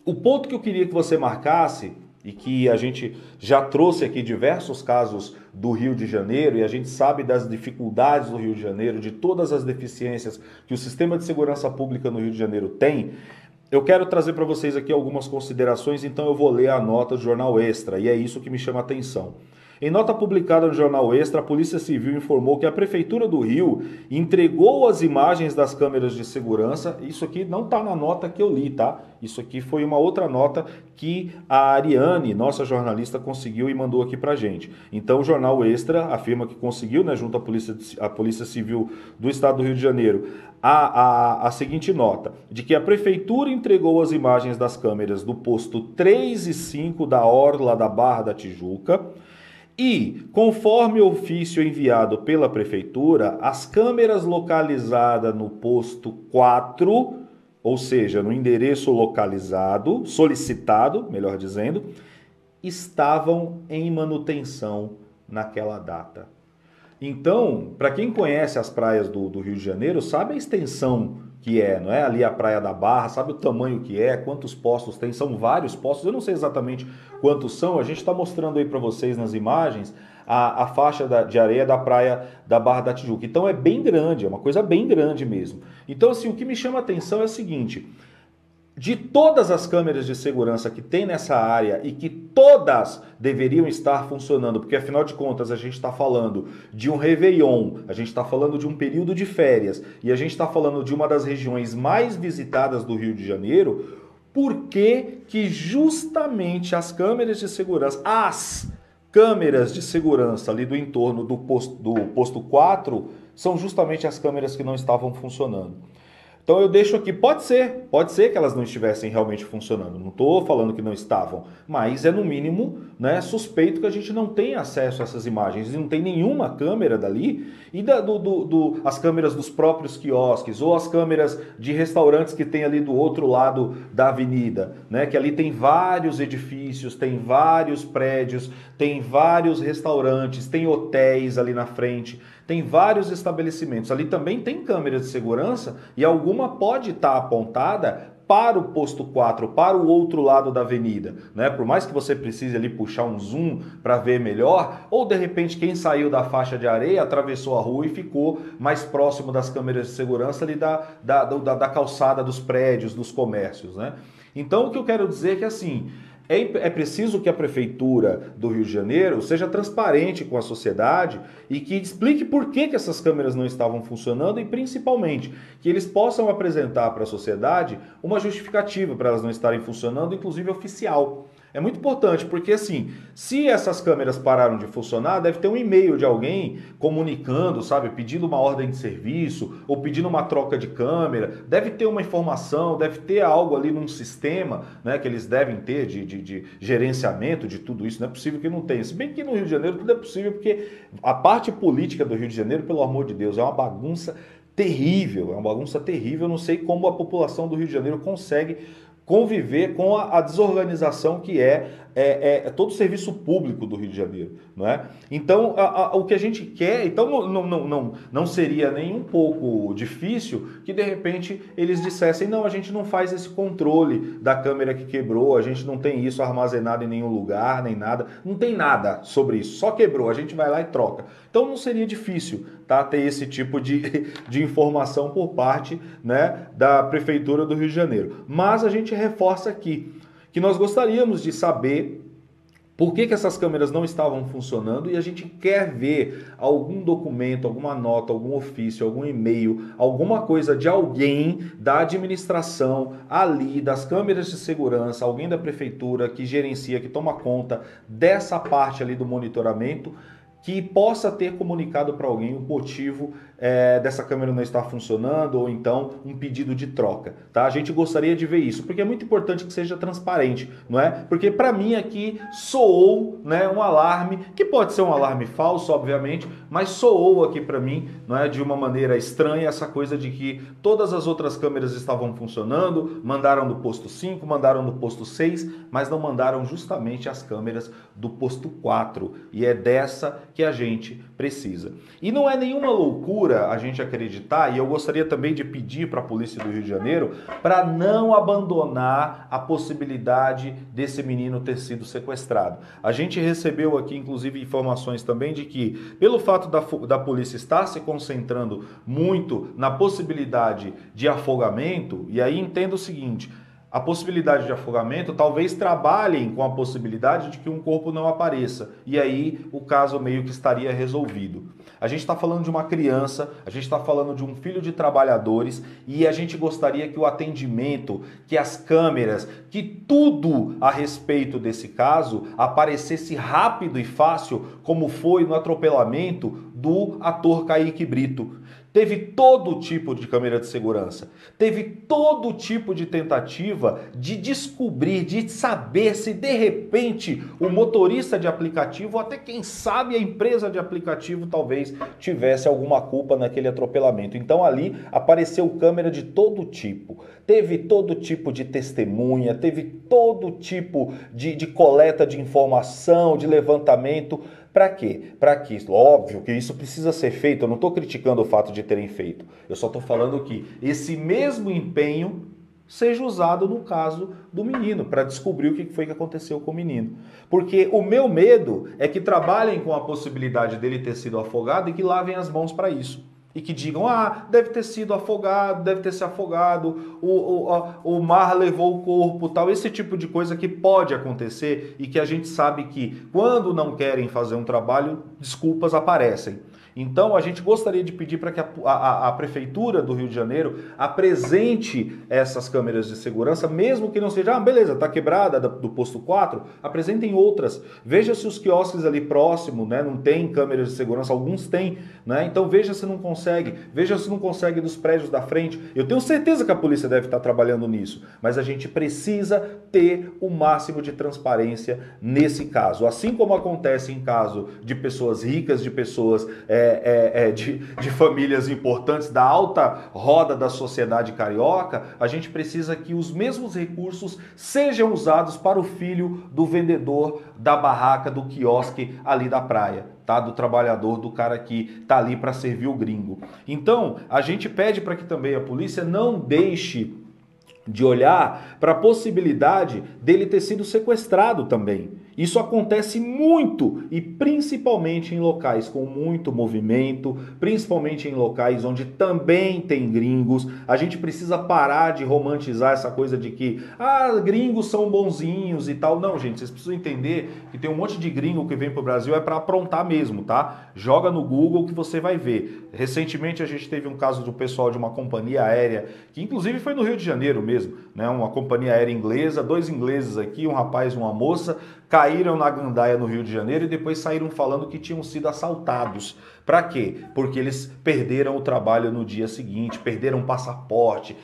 o ponto que eu queria que você marcasse, e que a gente já trouxe aqui diversos casos do Rio de Janeiro, e a gente sabe das dificuldades do Rio de Janeiro, de todas as deficiências que o sistema de segurança pública no Rio de Janeiro tem, eu quero trazer para vocês aqui algumas considerações, então eu vou ler a nota do Jornal Extra, e é isso que me chama a atenção. Em nota publicada no Jornal Extra, a Polícia Civil informou que a Prefeitura do Rio entregou as imagens das câmeras de segurança. Isso aqui não está na nota que eu li, tá? Isso aqui foi uma outra nota que a Ariane, nossa jornalista, conseguiu e mandou aqui pra gente. Então o Jornal Extra afirma que conseguiu, né, junto à Polícia Civil do Estado do Rio de Janeiro, a seguinte nota, de que a Prefeitura entregou as imagens das câmeras do posto 3 e 5 da Orla da Barra da Tijuca. E, conforme o ofício enviado pela Prefeitura, as câmeras localizadas no posto 4, ou seja, no endereço solicitado, melhor dizendo, estavam em manutenção naquela data. Então, para quem conhece as praias do Rio de Janeiro, sabe a extensão que é, não é? Ali a Praia da Barra, sabe o tamanho que é, quantos postos tem, são vários postos, eu não sei exatamente quantos são, a gente está mostrando aí para vocês nas imagens a faixa de areia da Praia da Barra da Tijuca. Então é bem grande, é uma coisa bem grande mesmo. Então, assim, o que me chama a atenção é o seguinte: de todas as câmeras de segurança que tem nessa área e que todas deveriam estar funcionando, porque afinal de contas a gente está falando de um Réveillon, a gente está falando de um período de férias e a gente está falando de uma das regiões mais visitadas do Rio de Janeiro, por que que justamente as câmeras de segurança, ali do entorno do posto 4, são justamente as câmeras que não estavam funcionando? Então eu deixo aqui, pode ser que elas não estivessem realmente funcionando, não estou falando que não estavam, mas é no mínimo, né, suspeito que a gente não tenha acesso a essas imagens, e não tem nenhuma câmera dali, e as câmeras dos próprios quiosques, ou as câmeras de restaurantes que tem ali do outro lado da avenida, né, que ali tem vários edifícios, tem vários prédios, tem vários restaurantes, tem hotéis ali na frente, tem vários estabelecimentos. Ali também tem câmeras de segurança e alguma pode estar apontada para o posto 4, para o outro lado da avenida, né? Por mais que você precise ali puxar um zoom para ver melhor, ou de repente quem saiu da faixa de areia atravessou a rua e ficou mais próximo das câmeras de segurança ali da calçada dos prédios, dos comércios, né? Então o que eu quero dizer é que assim, é preciso que a Prefeitura do Rio de Janeiro seja transparente com a sociedade e que explique por que essas câmeras não estavam funcionando e, principalmente, que eles possam apresentar para a sociedade uma justificativa para elas não estarem funcionando, inclusive oficial. É muito importante, porque assim, se essas câmeras pararam de funcionar, deve ter um e-mail de alguém comunicando, sabe, pedindo uma ordem de serviço ou pedindo uma troca de câmera, deve ter uma informação, deve ter algo ali num sistema, né, que eles devem ter de gerenciamento de tudo isso. Não é possível que não tenha. Se bem que no Rio de Janeiro tudo é possível, porque a parte política do Rio de Janeiro, pelo amor de Deus, é uma bagunça terrível, eu não sei como a população do Rio de Janeiro consegue conviver com a desorganização que é todo o serviço público do Rio de Janeiro, não é? Então, o que a gente quer, então não seria nem um pouco difícil que de repente eles dissessem, não, a gente não faz esse controle da câmera que quebrou, a gente não tem isso armazenado em nenhum lugar, nem nada, não tem nada sobre isso, só quebrou, a gente vai lá e troca. Então não seria difícil, tá, ter esse tipo de informação por parte, né, da Prefeitura do Rio de Janeiro. Mas a gente reforça aqui que nós gostaríamos de saber por que essas câmeras não estavam funcionando e a gente quer ver algum documento, alguma nota, algum ofício, algum e-mail, alguma coisa de alguém da administração ali, das câmeras de segurança, alguém da prefeitura que gerencia, que toma conta dessa parte ali do monitoramento, que possa ter comunicado para alguém o motivo dessa câmera não estar funcionando ou então um pedido de troca, tá? A gente gostaria de ver isso, porque é muito importante que seja transparente, não é? Porque para mim aqui soou, né, um alarme, que pode ser um alarme falso, obviamente, mas soou aqui para mim, não é, de uma maneira estranha essa coisa de que todas as outras câmeras estavam funcionando, mandaram do posto 5, mandaram do posto 6, mas não mandaram justamente as câmeras do posto 4, e é dessa que a gente precisa. E não é nenhuma loucura a gente acreditar, e eu gostaria também de pedir para a Polícia do Rio de Janeiro para não abandonar a possibilidade desse menino ter sido sequestrado. A gente recebeu aqui, inclusive, informações também de que, pelo fato da polícia estar se concentrando muito na possibilidade de afogamento, e aí entenda o seguinte: a possibilidade de afogamento, talvez trabalhem com a possibilidade de que um corpo não apareça. E aí o caso meio que estaria resolvido. A gente está falando de uma criança, a gente está falando de um filho de trabalhadores e a gente gostaria que o atendimento, que as câmeras, que tudo a respeito desse caso aparecesse rápido e fácil, como foi no atropelamento do ator Kaique Brito. Teve todo tipo de câmera de segurança, teve todo tipo de tentativa de descobrir, de saber se de repente o motorista de aplicativo, ou até quem sabe a empresa de aplicativo talvez tivesse alguma culpa naquele atropelamento. Então ali apareceu câmera de todo tipo. teve todo tipo de testemunha, teve todo tipo de coleta de informação, de levantamento. Para quê? Para que, óbvio que isso precisa ser feito, eu não estou criticando o fato de terem feito, eu só estou falando que esse mesmo empenho seja usado no caso do menino, para descobrir o que foi que aconteceu com o menino. Porque o meu medo é que trabalhem com a possibilidade dele ter sido afogado e que lavem as mãos para isso. E que digam, deve ter sido afogado, deve ter se afogado, o mar levou o corpo, tal. Esse tipo de coisa que pode acontecer e que a gente sabe que quando não querem fazer um trabalho, desculpas aparecem. Então, a gente gostaria de pedir para que a Prefeitura do Rio de Janeiro apresente essas câmeras de segurança, mesmo que não seja, beleza, está quebrada do posto 4, apresentem outras. Veja se os quiosques ali próximo, né, não tem câmeras de segurança, alguns têm, né? Então veja se não consegue dos prédios da frente. Eu tenho certeza que a polícia deve estar trabalhando nisso, mas a gente precisa ter o máximo de transparência nesse caso. Assim como acontece em caso de pessoas ricas, de pessoas de famílias importantes, da alta roda da sociedade carioca, a gente precisa que os mesmos recursos sejam usados para o filho do vendedor da barraca, do quiosque ali da praia, tá? Do trabalhador, do cara que tá ali para servir o gringo. Então, a gente pede para que também a polícia não deixe de olhar para a possibilidade dele ter sido sequestrado também. Isso acontece muito e principalmente em locais com muito movimento, principalmente em locais onde também tem gringos. A gente precisa parar de romantizar essa coisa de que gringos são bonzinhos e tal. Não, gente, vocês precisam entender que tem um monte de gringo que vem pro Brasil para aprontar mesmo, tá? Joga no Google que você vai ver. Recentemente a gente teve um caso do pessoal de uma companhia aérea, que inclusive foi no Rio de Janeiro mesmo, né? Uma companhia aérea inglesa, 2 ingleses aqui, um rapaz e uma moça, caíram na gandaia no Rio de Janeiro e depois saíram falando que tinham sido assaltados. Para quê? Porque eles perderam o trabalho no dia seguinte, perderam o passaporte,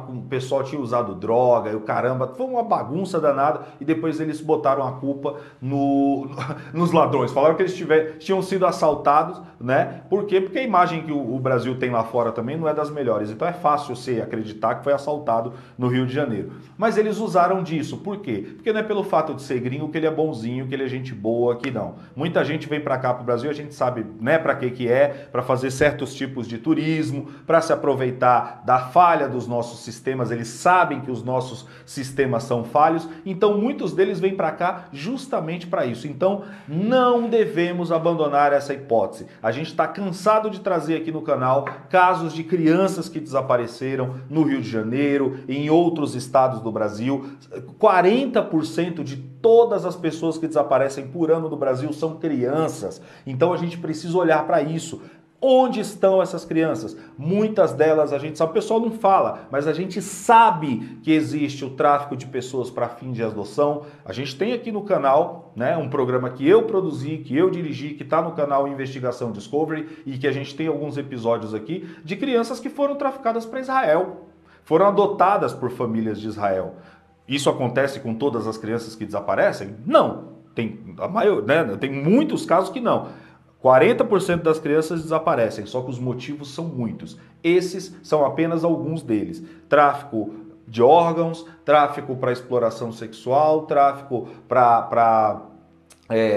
o pessoal tinha usado droga e o caramba, foi uma bagunça danada e depois eles botaram a culpa nos ladrões. Falaram que eles tinham sido assaltados, né? Por quê? Porque a imagem que o Brasil tem lá fora também não é das melhores. Então é fácil você acreditar que foi assaltado no Rio de Janeiro. Mas eles usaram disso. Por quê? Porque não é pelo fato de ser gringo que ele é bonzinho, que ele é gente boa, que não. Muita gente vem para cá pro Brasil, a gente sabe, né, para que é, para fazer certos tipos de turismo, para se aproveitar da falha dos nossos sistemas. Eles sabem que os nossos sistemas são falhos, então muitos deles vêm para cá justamente para isso. Então não devemos abandonar essa hipótese. A gente está cansado de trazer aqui no canal casos de crianças que desapareceram no Rio de Janeiro, em outros estados do Brasil. 40% de todas as pessoas que desaparecem por ano no Brasil são crianças. Então a gente precisa olhar para isso. Onde estão essas crianças? Muitas delas a gente sabe, o pessoal não fala, mas a gente sabe que existe o tráfico de pessoas para fim de adoção. A gente tem aqui no canal, né, um programa que eu produzi, que eu dirigi, que está no canal Investigação Discovery e que a gente tem alguns episódios aqui de crianças que foram traficadas para Israel, foram adotadas por famílias de Israel. Isso acontece com todas as crianças que desaparecem? Não. Tem muitos casos que não. 40% das crianças desaparecem, só que os motivos são muitos. Esses são apenas alguns deles. Tráfico de órgãos, tráfico para exploração sexual, tráfico para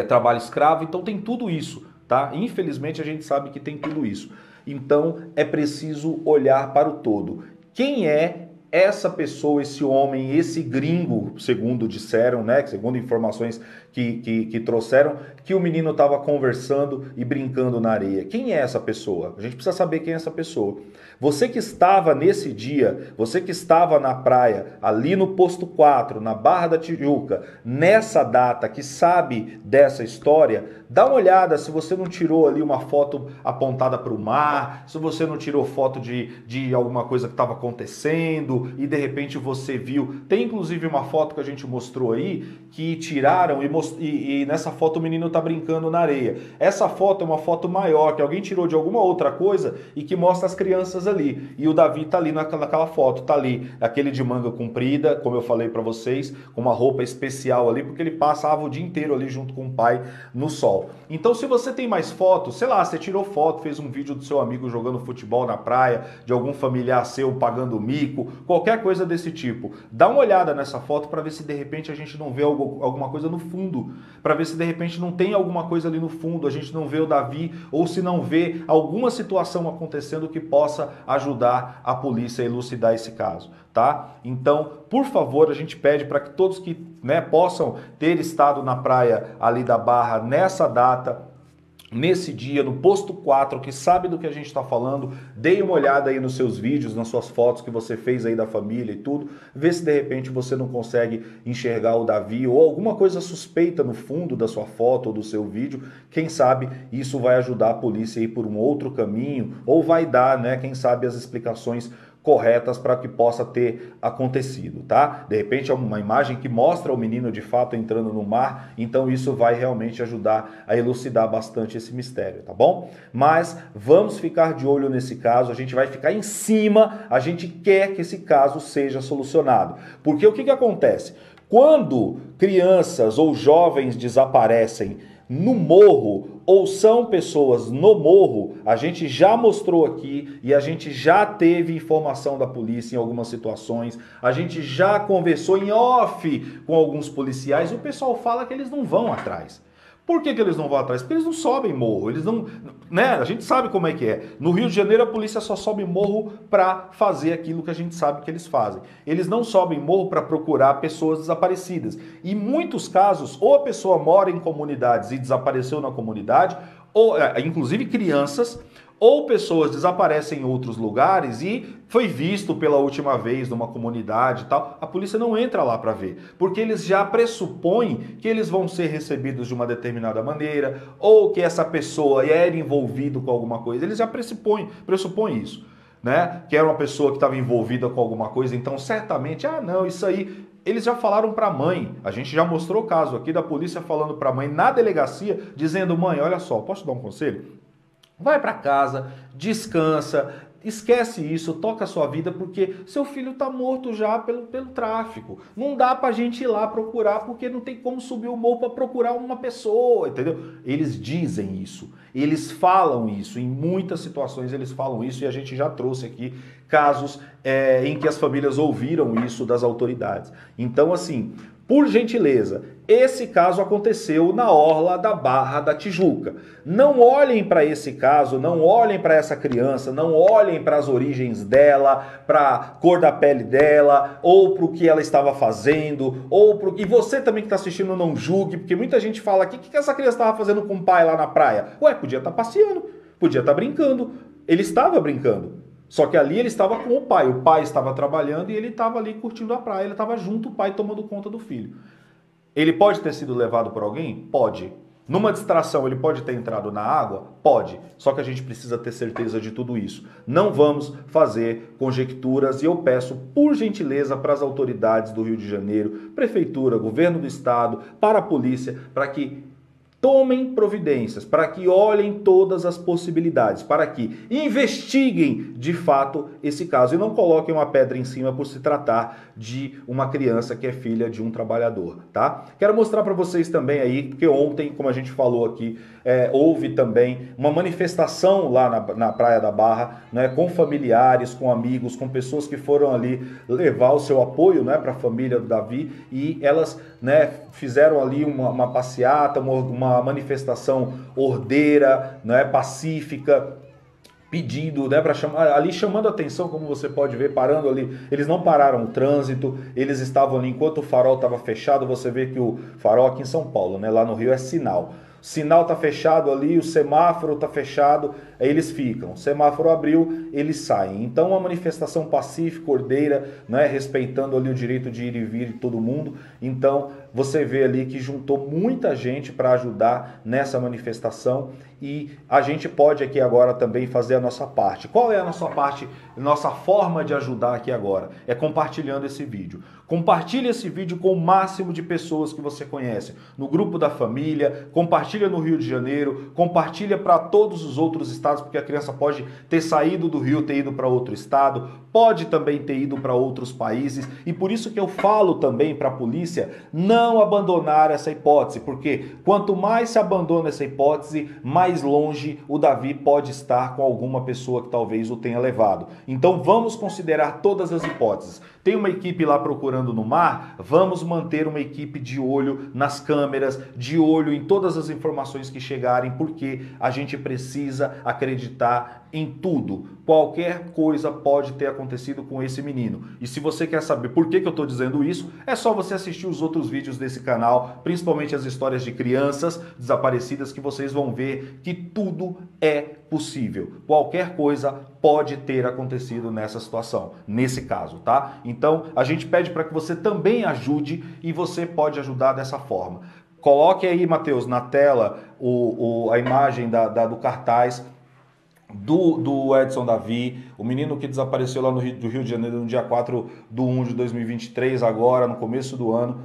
trabalho escravo. Então tem tudo isso, tá? Infelizmente a gente sabe que tem tudo isso. Então é preciso olhar para o todo. Quem é essa pessoa, esse homem, esse gringo, segundo disseram, né, segundo informações que trouxeram, que o menino estava conversando e brincando na areia? Quem é essa pessoa? A gente precisa saber quem é essa pessoa. Você que estava nesse dia, você que estava na praia, ali no posto 4, na Barra da Tijuca, nessa data, que sabe dessa história, dá uma olhada se você não tirou ali uma foto apontada para o mar, se você não tirou foto de alguma coisa que estava acontecendo e de repente você viu. Tem inclusive uma foto que a gente mostrou aí, que tiraram e nessa foto o menino está brincando na areia. Essa foto é uma foto maior, que alguém tirou de alguma outra coisa e que mostra as crianças ali. E o Davi está ali naquela foto, está ali, aquele de manga comprida, como eu falei para vocês, com uma roupa especial ali, porque ele passava o dia inteiro ali junto com o pai no sol. Então se você tem mais fotos, sei lá, você tirou foto, fez um vídeo do seu amigo jogando futebol na praia, de algum familiar seu pagando mico, qualquer coisa desse tipo, dá uma olhada nessa foto para ver se de repente a gente não vê alguma coisa no fundo, para ver se de repente não tem alguma coisa ali no fundo, a gente não vê o Davi, ou se não vê alguma situação acontecendo que possa ajudar a polícia a elucidar esse caso, tá? Então, por favor, a gente pede para que todos que, né, possam ter estado na praia ali da Barra nessa data, nesse dia, no posto 4, que sabe do que a gente está falando, dê uma olhada aí nos seus vídeos, nas suas fotos que você fez aí da família e tudo, vê se de repente você não consegue enxergar o Davi ou alguma coisa suspeita no fundo da sua foto ou do seu vídeo. Quem sabe isso vai ajudar a polícia a ir por um outro caminho, ou vai dar, né, quem sabe, as explicações corretas para que possa ter acontecido, tá? De repente é uma imagem que mostra o menino de fato entrando no mar, então isso vai realmente ajudar a elucidar bastante esse mistério, tá bom? Mas vamos ficar de olho nesse caso, a gente vai ficar em cima, a gente quer que esse caso seja solucionado. Porque o que acontece? Quando crianças ou jovens desaparecem no morro, ou são pessoas no morro, a gente já mostrou aqui e a gente já teve informação da polícia em algumas situações, a gente já conversou em off com alguns policiais e o pessoal fala que eles não vão atrás. Por que eles não vão atrás? Porque eles não sobem morro, eles não, né? A gente sabe como é que é. No Rio de Janeiro a polícia só sobe morro para fazer aquilo que a gente sabe que eles fazem. Eles não sobem morro para procurar pessoas desaparecidas. Em muitos casos, ou a pessoa mora em comunidades e desapareceu na comunidade, ou inclusive crianças, ou pessoas desaparecem em outros lugares e foi visto pela última vez numa comunidade e tal, a polícia não entra lá para ver, porque eles já pressupõem que eles vão ser recebidos de uma determinada maneira, ou que essa pessoa era envolvida com alguma coisa, eles já pressupõem isso, né? Que era uma pessoa que estava envolvida com alguma coisa, então certamente, não, isso aí... Eles já falaram para a mãe, a gente já mostrou o caso aqui da polícia falando para a mãe na delegacia, dizendo, mãe, olha só, posso te dar um conselho? Vai para casa, descansa, esquece isso, toca a sua vida, porque seu filho está morto já pelo tráfico. Não dá para a gente ir lá procurar, porque não tem como subir o morro para procurar uma pessoa, entendeu? Eles dizem isso, eles falam isso, em muitas situações eles falam isso, e a gente já trouxe aqui casos em que as famílias ouviram isso das autoridades. Então, assim, por gentileza, esse caso aconteceu na orla da Barra da Tijuca. Não olhem para esse caso, não olhem para essa criança, não olhem para as origens dela, para a cor da pele dela, ou para o que ela estava fazendo, e você também que está assistindo não julgue, porque muita gente fala aqui, o que essa criança estava fazendo com o pai lá na praia? Ué, podia estar passeando, podia estar brincando. Ele estava brincando. Só que ali ele estava com o pai estava trabalhando e ele estava ali curtindo a praia, ele estava junto, o pai tomando conta do filho. Ele pode ter sido levado por alguém? Pode. Numa distração ele pode ter entrado na água? Pode. Só que a gente precisa ter certeza de tudo isso. Não vamos fazer conjecturas e eu peço, por gentileza, para as autoridades do Rio de Janeiro, prefeitura, governo do estado, para a polícia, para que tomem providências, para que olhem todas as possibilidades, para que investiguem de fato esse caso e não coloquem uma pedra em cima por se tratar de uma criança que é filha de um trabalhador, tá? Quero mostrar para vocês também aí, porque ontem, como a gente falou aqui, houve também uma manifestação lá na Praia da Barra, né, com familiares, com amigos, com pessoas que foram ali levar o seu apoio, né, para a família do Davi, e elas, né, fizeram ali uma passeata, uma manifestação ordeira, né, pacífica, pedindo, né, ali chamando a atenção, como você pode ver, parando ali. Eles não pararam o trânsito, eles estavam ali enquanto o farol estava fechado. Você vê que o farol aqui em São Paulo, né, lá no Rio é sinal. O sinal está fechado ali, o semáforo está fechado, aí eles ficam. O semáforo abriu, eles saem. Então, uma manifestação pacífica, ordeira, né, respeitando ali o direito de ir e vir de todo mundo. Então, você vê ali que juntou muita gente para ajudar nessa manifestação e a gente pode aqui agora também fazer a nossa parte. Qual é a nossa parte, nossa forma de ajudar aqui agora? É compartilhando esse vídeo. Compartilhe esse vídeo com o máximo de pessoas que você conhece. No grupo da família, compartilha no Rio de Janeiro, compartilha para todos os outros estados, porque a criança pode ter saído do Rio, ter ido para outro estado, pode também ter ido para outros países. E por isso que eu falo também para a polícia, não não abandonar essa hipótese, porque quanto mais se abandona essa hipótese, mais longe o Davi pode estar com alguma pessoa que talvez o tenha levado. Então vamos considerar todas as hipóteses. Tem uma equipe lá procurando no mar, vamos manter uma equipe de olho nas câmeras, de olho em todas as informações que chegarem, porque a gente precisa acreditar em tudo. Qualquer coisa pode ter acontecido com esse menino. E se você quer saber por que eu estou dizendo isso, é só você assistir os outros vídeos desse canal, principalmente as histórias de crianças desaparecidas, que vocês vão ver que tudo é possível. Qualquer coisa pode ter acontecido nessa situação, nesse caso, tá? Então, a gente pede para que você também ajude e você pode ajudar dessa forma. Coloque aí, Matheus, na tela a imagem do cartaz do Edson Davi, o menino que desapareceu lá do Rio de Janeiro no dia 4/1 de 2023, agora no começo do ano.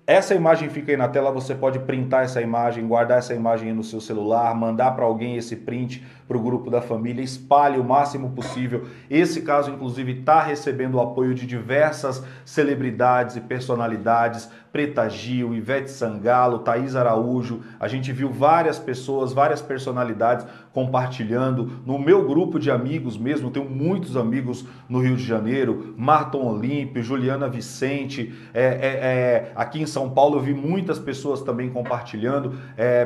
Essa imagem fica aí na tela, você pode printar essa imagem, guardar essa imagem aí no seu celular, mandar para alguém esse print para o grupo da família, espalhe o máximo possível. Esse caso, inclusive, está recebendo o apoio de diversas celebridades e personalidades, Preta Gil, Ivete Sangalo, Thaís Araújo. A gente viu várias pessoas, várias personalidades compartilhando. No meu grupo de amigos mesmo, eu tenho muitos amigos no Rio de Janeiro, Marton Olímpio, Juliana Vicente, aqui em São Paulo eu vi muitas pessoas também compartilhando,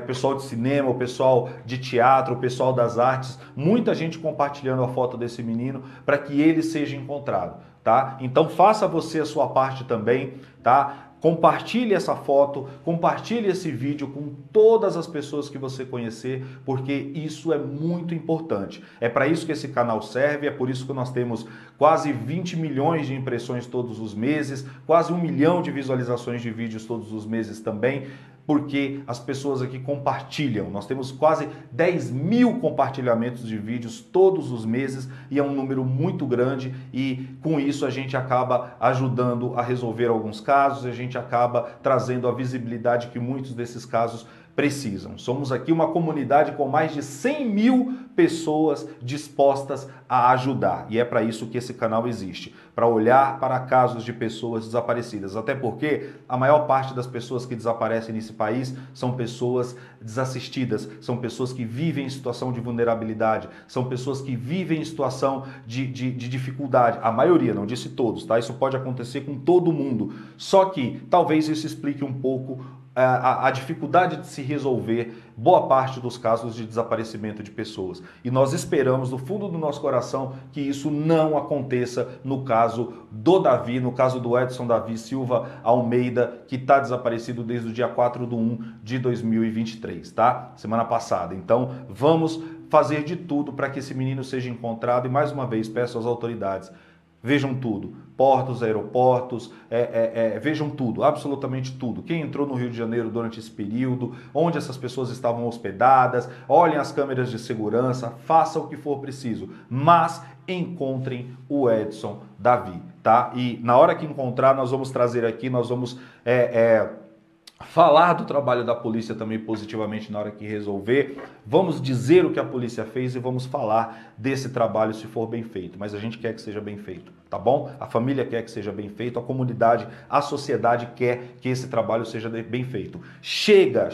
pessoal de cinema, o pessoal de teatro, o pessoal das artes, muita gente compartilhando a foto desse menino para que ele seja encontrado, tá? Então faça você a sua parte também, tá? Compartilhe essa foto, compartilhe esse vídeo com todas as pessoas que você conhecer, porque isso é muito importante. É para isso que esse canal serve, é por isso que nós temos quase 20 milhões de impressões todos os meses, quase 1 milhão de visualizações de vídeos todos os meses também, porque as pessoas aqui compartilham. Nós temos quase 10 mil compartilhamentos de vídeos todos os meses e é um número muito grande e com isso a gente acaba ajudando a resolver alguns casos, a gente acaba trazendo a visibilidade que muitos desses casos precisam. Somos aqui uma comunidade com mais de 100 mil pessoas dispostas a ajudar. E é para isso que esse canal existe, para olhar para casos de pessoas desaparecidas. Até porque a maior parte das pessoas que desaparecem nesse país são pessoas desassistidas, são pessoas que vivem em situação de vulnerabilidade, são pessoas que vivem em situação de dificuldade. A maioria, não disse todos, tá? Isso pode acontecer com todo mundo. Só que talvez isso explique um pouco a dificuldade de se resolver boa parte dos casos de desaparecimento de pessoas. E nós esperamos, do fundo do nosso coração, que isso não aconteça no caso do Davi, no caso do Edson Davi Silva Almeida, que está desaparecido desde o dia 4/1 de 2023, tá? Semana passada. Então, vamos fazer de tudo para que esse menino seja encontrado e, mais uma vez, peço às autoridades, vejam tudo, portos, aeroportos, vejam tudo, absolutamente tudo. Quem entrou no Rio de Janeiro durante esse período, onde essas pessoas estavam hospedadas, olhem as câmeras de segurança, façam o que for preciso, mas encontrem o Edson Davi, tá? E na hora que encontrar, nós vamos trazer aqui, nós vamos falar do trabalho da polícia também positivamente na hora que resolver, vamos dizer o que a polícia fez e vamos falar desse trabalho se for bem feito, mas a gente quer que seja bem feito, tá bom? A família quer que seja bem feito, a comunidade, a sociedade quer que esse trabalho seja bem feito. Chega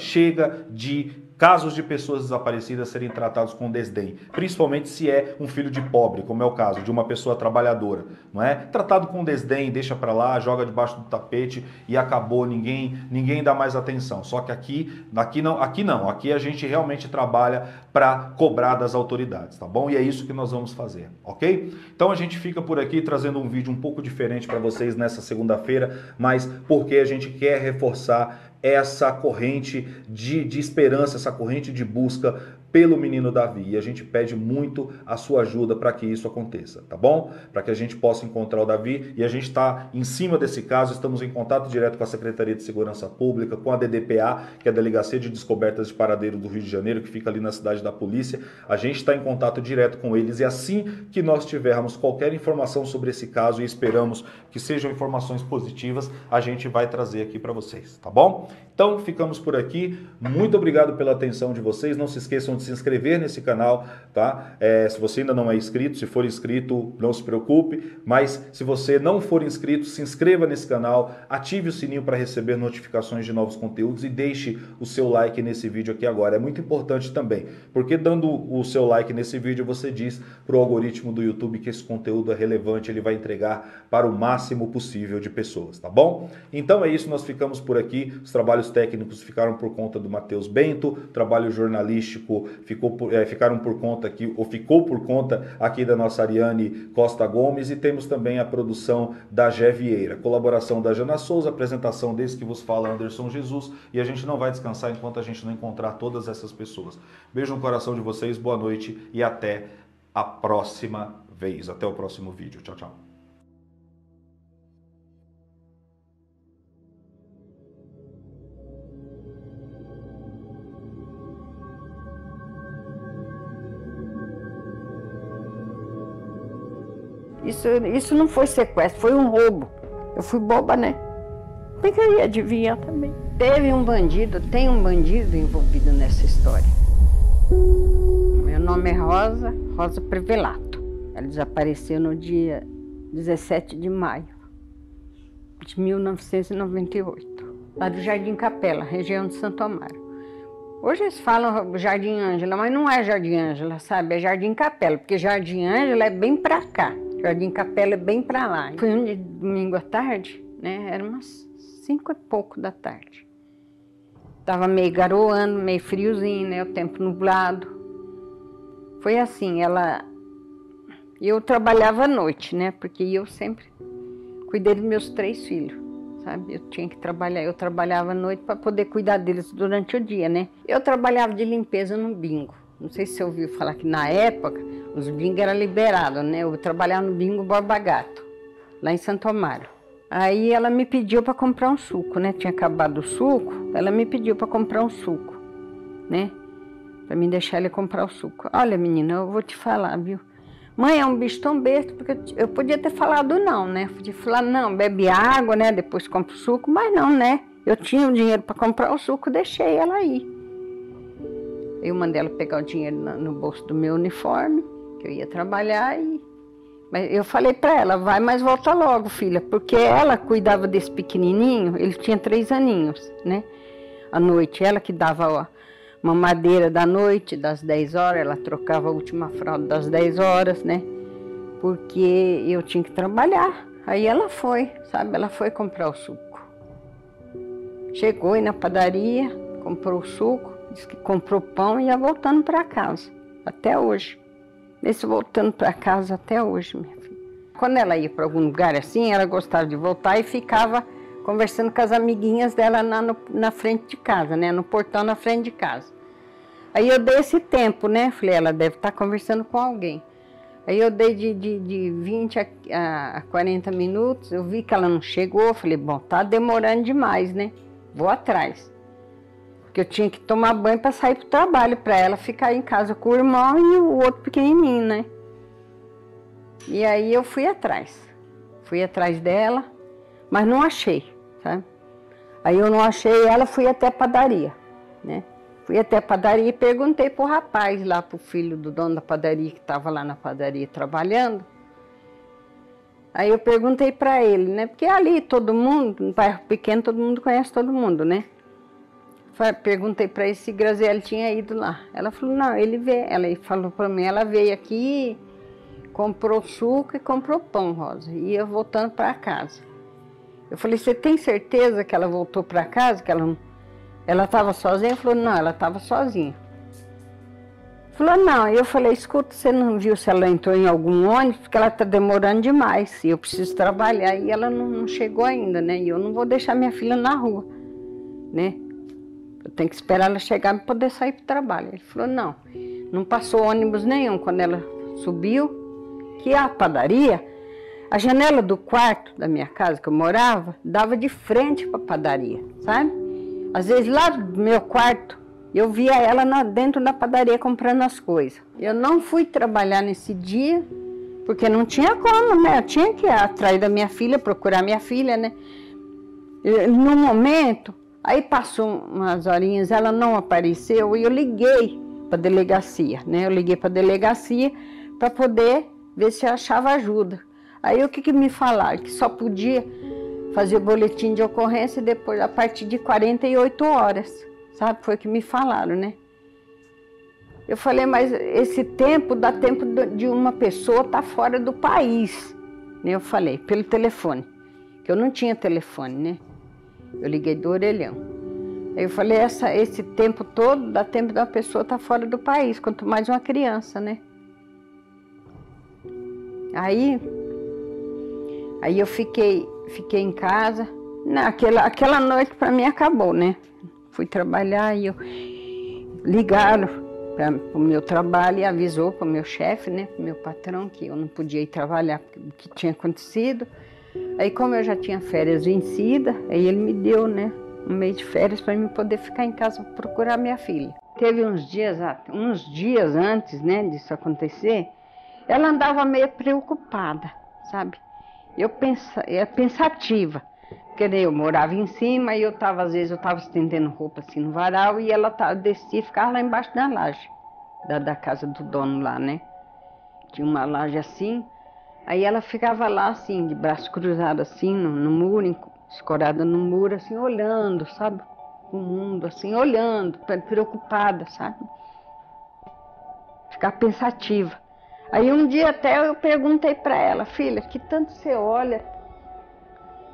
de casos de pessoas desaparecidas serem tratados com desdém, principalmente se é um filho de pobre, como é o caso de uma pessoa trabalhadora, não é? Tratado com desdém, deixa pra lá, joga debaixo do tapete e acabou, ninguém dá mais atenção. Só que aqui não, aqui a gente realmente trabalha para cobrar das autoridades, tá bom? E é isso que nós vamos fazer, ok? Então a gente fica por aqui trazendo um vídeo um pouco diferente para vocês nessa segunda-feira, mas porque a gente quer reforçar essa corrente de esperança, essa corrente de busca pelo menino Davi. E a gente pede muito a sua ajuda para que isso aconteça, tá bom? Para que a gente possa encontrar o Davi. E a gente está em cima desse caso, estamos em contato direto com a Secretaria de Segurança Pública, com a DDPA, que é a Delegacia de Descobertas de Paradeiro do Rio de Janeiro, que fica ali na cidade da polícia. A gente está em contato direto com eles e assim que nós tivermos qualquer informação sobre esse caso, e esperamos que sejam informações positivas, a gente vai trazer aqui para vocês, tá bom? Então, ficamos por aqui. Muito obrigado pela atenção de vocês. Não se esqueçam de se inscrever nesse canal, tá? Se você ainda não é inscrito, se for inscrito, não se preocupe, mas se você não for inscrito, se inscreva nesse canal, ative o sininho para receber notificações de novos conteúdos e deixe o seu like nesse vídeo aqui agora. É muito importante também, porque dando o seu like nesse vídeo, você diz para o algoritmo do YouTube que esse conteúdo é relevante, ele vai entregar para o máximo possível de pessoas, tá bom? Então é isso, nós ficamos por aqui. Os trabalhos técnicos ficaram por conta do Matheus Bento, o trabalho jornalístico ficou por conta aqui da nossa Ariane Costa Gomes, e temos também a produção da Gé Vieira, colaboração da Jana Souza, apresentação desse que vos fala, Anderson Jesus, e a gente não vai descansar enquanto a gente não encontrar todas essas pessoas. Beijo no coração de vocês, boa noite e até a próxima vez, até o próximo vídeo. Tchau, tchau. Isso não foi sequestro, foi um roubo. Eu fui boba, né? Como é que eu ia adivinhar também? Tem um bandido envolvido nessa história. Meu nome é Rosa Prevelato. Ela desapareceu no dia 17 de maio de 1998, lá do Jardim Capela, região de Santo Amaro. Hoje eles falam Jardim Ângela, mas não é Jardim Ângela, sabe? É Jardim Capela, porque Jardim Ângela é bem pra cá. Jardim Capela é bem pra lá. Foi um domingo à tarde, né? Era umas 5 e pouco da tarde. Tava meio garoando, meio friozinho, né? O tempo nublado. Foi assim, eu trabalhava à noite, né? Porque eu sempre cuidei dos meus 3 filhos, sabe? Eu tinha que trabalhar, eu trabalhava à noite para poder cuidar deles durante o dia, né? Eu trabalhava de limpeza no bingo. Não sei se você ouviu falar que na época os bingos eram liberados, né? Eu trabalhava no bingo Borba Gato, lá em Santo Amaro. Aí ela me pediu para comprar um suco, né? Tinha acabado o suco, ela me pediu para comprar um suco, né? Para me deixar ele comprar o suco. Olha, menina, eu vou te falar, viu? Mãe, é um bicho tão besta, porque eu podia ter falado não, né? Podia falar, não, bebe água, né? Depois compra o suco, mas não, né? Eu tinha o dinheiro para comprar o suco, deixei ela ir. Eu mandei ela pegar o dinheiro no bolso do meu uniforme, que eu ia trabalhar, mas eu falei para ela, vai, mas volta logo, filha, porque ela cuidava desse pequenininho, ele tinha 3 aninhos, né? À noite, ela que dava mamadeira da noite, das 10 horas, ela trocava a última fralda das 10 horas, né? Porque eu tinha que trabalhar. Aí ela foi, sabe? Ela foi comprar o suco. Chegou aí na padaria, comprou o suco, disse que comprou pão e ia voltando para casa, até hoje. Nesse voltando para casa até hoje, minha filha. Quando ela ia para algum lugar assim, ela gostava de voltar e ficava conversando com as amiguinhas dela na frente de casa, né? No portão na frente de casa. Aí eu dei esse tempo, né? Falei, ela deve estar conversando com alguém. Aí eu dei de 20 a 40 minutos, eu vi que ela não chegou, falei, bom, tá demorando demais, né? Vou atrás. Porque eu tinha que tomar banho para sair para o trabalho, para ela ficar em casa com o irmão e o outro pequenininho, né? E aí eu fui atrás dela, mas não achei, sabe? Aí eu não achei ela, fui até a padaria, né? Fui até a padaria e perguntei pro rapaz lá, pro filho do dono da padaria, que estava lá na padaria trabalhando. Aí eu perguntei para ele, né? Porque ali todo mundo, no bairro pequeno, todo mundo conhece todo mundo, né? Perguntei para ele se Graziele tinha ido lá. Ela falou, não, ele veio. Ela falou para mim, ela veio aqui, comprou suco e comprou pão, Rosa, e ia voltando para casa. Eu falei, você tem certeza que ela voltou para casa, que ela estava sozinha? Ele falou, não, ela estava sozinha. Falou, não. Eu falei, escuta, você não viu se ela entrou em algum ônibus? Porque ela está demorando demais, e eu preciso trabalhar, e ela não chegou ainda, né? E eu não vou deixar minha filha na rua, né? Eu tenho que esperar ela chegar para poder sair para o trabalho. Ele falou, não passou ônibus nenhum. Quando ela subiu, que a padaria, a janela do quarto da minha casa, que eu morava, dava de frente para a padaria, sabe? Às vezes lá do meu quarto, eu via ela dentro da padaria comprando as coisas. Eu não fui trabalhar nesse dia, porque não tinha como, né? Eu tinha que ir atrás da minha filha, procurar minha filha, né? No momento, aí passou umas horinhas, ela não apareceu, e eu liguei para a delegacia, né? Eu liguei para a delegacia para poder ver se eu achava ajuda. Aí o que me falaram? Que só podia fazer boletim de ocorrência depois, a partir de 48 horas, sabe? Foi o que me falaram, né? Eu falei, mas esse tempo dá tempo de uma pessoa estar fora do país, né? Eu falei, pelo telefone, que eu não tinha telefone, né? Eu liguei do orelhão. Aí eu falei, esse tempo todo dá tempo de uma pessoa estar fora do país, quanto mais uma criança, né? Aí eu fiquei em casa. Não, aquela noite para mim acabou, né? Fui trabalhar e ligaram para o meu trabalho e avisou para o meu chefe, né, para o meu patrão, que eu não podia ir trabalhar porque o que tinha acontecido. Aí como eu já tinha férias vencidas, aí ele me deu, né, um mês de férias para eu poder ficar em casa procurar minha filha. Teve uns dias antes, né, disso acontecer, ela andava meio preocupada, sabe? Pensativa. Porque eu morava em cima e às vezes eu estava estendendo roupa assim no varal e ela descia e ficava lá embaixo da laje, da casa do dono lá, né? Tinha uma laje assim, aí ela ficava lá assim, de braço cruzado assim, no muro, escorada no muro, assim, olhando, sabe? O mundo, assim, olhando, preocupada, sabe? Ficar pensativa. Aí um dia até eu perguntei para ela, filha, que tanto você olha,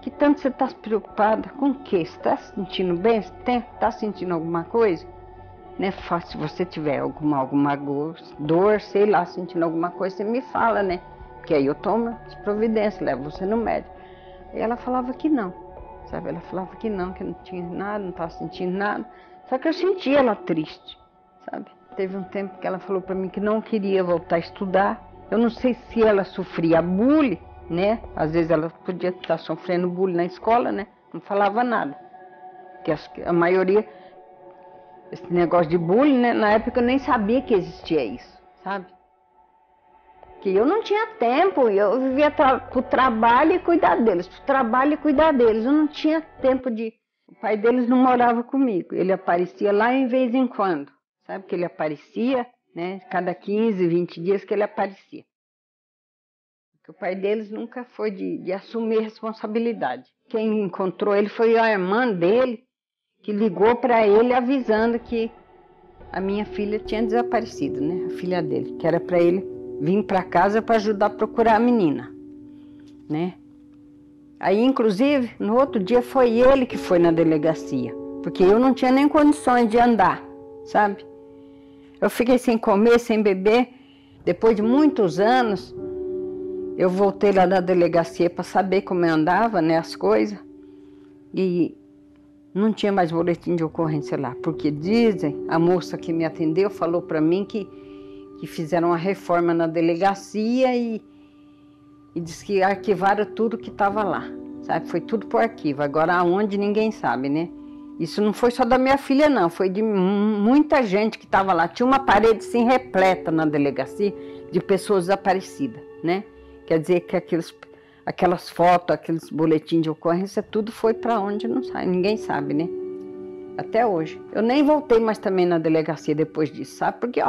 que tanto você está preocupada com o quê? Você está se sentindo bem? Você está sentindo alguma coisa? Né? Se você tiver alguma dor, sei lá, sentindo alguma coisa, você me fala, né? Porque aí eu tomo as providências, levo você no médico. E ela falava que não, sabe? Ela falava que não tinha nada, não estava sentindo nada. Só que eu sentia ela triste, sabe? Teve um tempo que ela falou para mim que não queria voltar a estudar. Eu não sei se ela sofria bullying, né? Às vezes ela podia estar sofrendo bullying na escola, né? Não falava nada. Porque a maioria, esse negócio de bullying, né? Na época eu nem sabia que existia isso, sabe? Que eu não tinha tempo, eu vivia pro trabalho e cuidar deles, pro trabalho e cuidar deles. Eu não tinha tempo O pai deles não morava comigo, ele aparecia lá em vez em quando, sabe? Que ele aparecia, né? Cada 15, 20 dias que ele aparecia. Porque o pai deles nunca foi de assumir responsabilidade. Quem encontrou ele foi a irmã dele, que ligou para ele avisando que a minha filha tinha desaparecido, né? A filha dele, que era para ele vir para casa para ajudar a procurar a menina, né? Aí, inclusive, no outro dia foi ele que foi na delegacia, porque eu não tinha nem condições de andar, sabe? Eu fiquei sem comer, sem beber. Depois de muitos anos, eu voltei lá na delegacia para saber como eu andava, né, as coisas. E não tinha mais boletim de ocorrência lá, porque dizem, a moça que me atendeu falou para mim que fizeram uma reforma na delegacia e disse que arquivaram tudo que estava lá, sabe? Foi tudo por arquivo. Agora aonde ninguém sabe, né? Isso não foi só da minha filha, não. Foi de muita gente que estava lá. Tinha uma parede assim repleta na delegacia de pessoas desaparecidas, né? Quer dizer que aquelas fotos, aqueles boletins de ocorrência, tudo foi para onde não sabe, ninguém sabe, né? Até hoje. Eu nem voltei mais também na delegacia depois disso, sabe? Porque,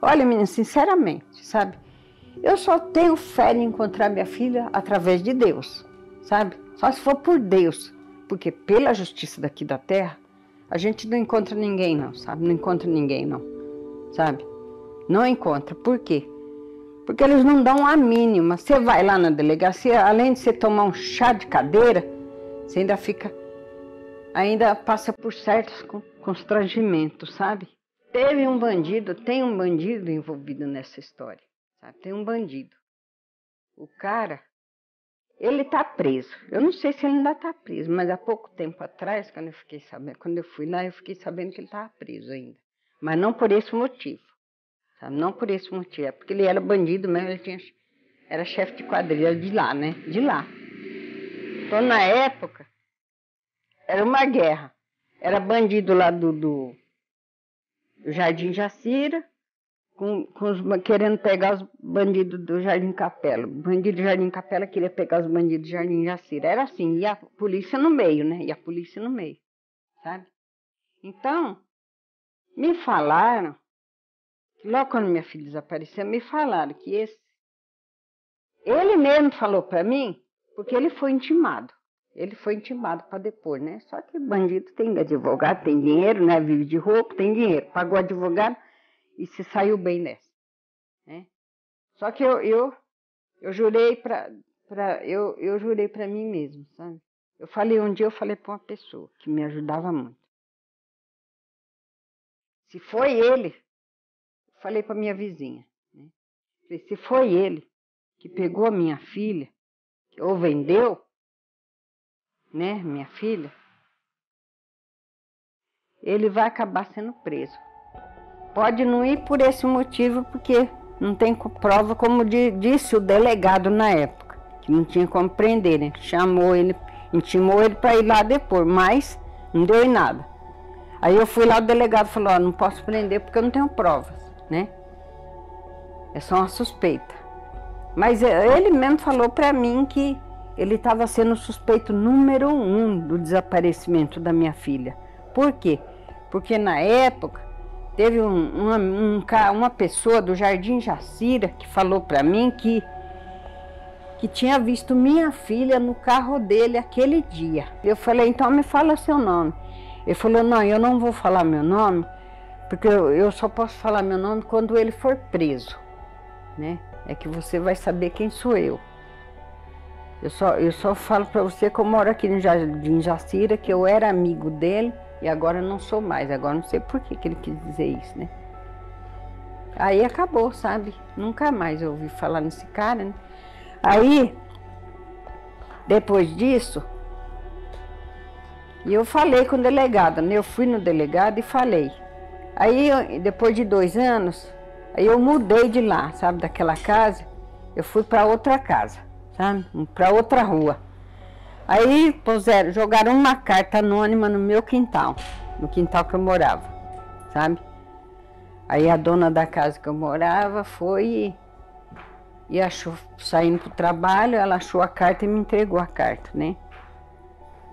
olha, menina, sinceramente, sabe? Eu só tenho fé em encontrar minha filha através de Deus, sabe? Só se for por Deus. Porque pela justiça daqui da terra, a gente não encontra ninguém não, sabe? Não encontra ninguém não, sabe? Não encontra. Por quê? Porque eles não dão a mínima. Você vai lá na delegacia, além de você tomar um chá de cadeira, você ainda passa por certos constrangimentos, sabe? Tem um bandido envolvido nessa história, sabe? Tem um bandido. O cara, ele tá preso. Eu não sei se ele ainda tá preso, mas há pouco tempo atrás, quando eu fui lá, eu fiquei sabendo que ele estava preso ainda. Mas não por esse motivo, sabe? Não por esse motivo, é porque ele era bandido mesmo, era chefe de quadrilha de lá, né? De lá. Então, na época, era uma guerra. Era bandido lá do Jardim Jacira, querendo pegar os bandidos do Jardim Capela. O bandido do Jardim Capela queria pegar os bandidos do Jardim Jacira. Era assim, e a polícia no meio, né? E a polícia no meio, sabe? Então, me falaram Logo quando minha filha desapareceu, me falaram que ele mesmo falou para mim, porque ele foi intimado. Ele foi intimado para depor, né? Só que bandido tem advogado, tem dinheiro, né? Vive de roupa, tem dinheiro. Pagou advogado e se saiu bem nessa, né? Só que eu jurei eu jurei para mim mesmo, sabe? Um dia eu falei para uma pessoa que me ajudava muito. Se foi ele, falei para minha vizinha, né? Falei, se foi ele que pegou a minha filha, ou vendeu, né, minha filha, ele vai acabar sendo preso. Pode não ir por esse motivo, porque não tem prova, como disse o delegado na época, que não tinha como prender, né? Chamou ele, intimou ele para ir lá depor, mas não deu em nada. Aí eu fui lá, o delegado falou, não posso prender porque eu não tenho provas, né? É só uma suspeita. Mas ele mesmo falou para mim que ele estava sendo o suspeito número 1 do desaparecimento da minha filha. Por quê? Porque na época teve uma pessoa do Jardim Jacira que falou para mim que tinha visto minha filha no carro dele aquele dia. Eu falei, então me fala seu nome. Ele falou, não, eu não vou falar meu nome, porque eu só posso falar meu nome quando ele for preso, né? É que você vai saber quem sou eu. Eu só falo para você que eu moro aqui no Jardim Jacira, que eu era amigo dele e agora não sou mais. Agora não sei por que ele quis dizer isso, né? Aí acabou, sabe? Nunca mais eu ouvi falar nesse cara, né? Aí, depois disso, eu falei com o delegado, né? Eu fui no delegado e falei. Aí, depois de 2 anos, aí eu mudei de lá, sabe? Daquela casa, eu fui para outra casa, sabe? Para outra rua. Aí jogaram uma carta anônima no meu quintal, no quintal que eu morava, sabe? Aí a dona da casa que eu morava foi e achou, saindo pro trabalho, ela achou a carta e me entregou a carta, né?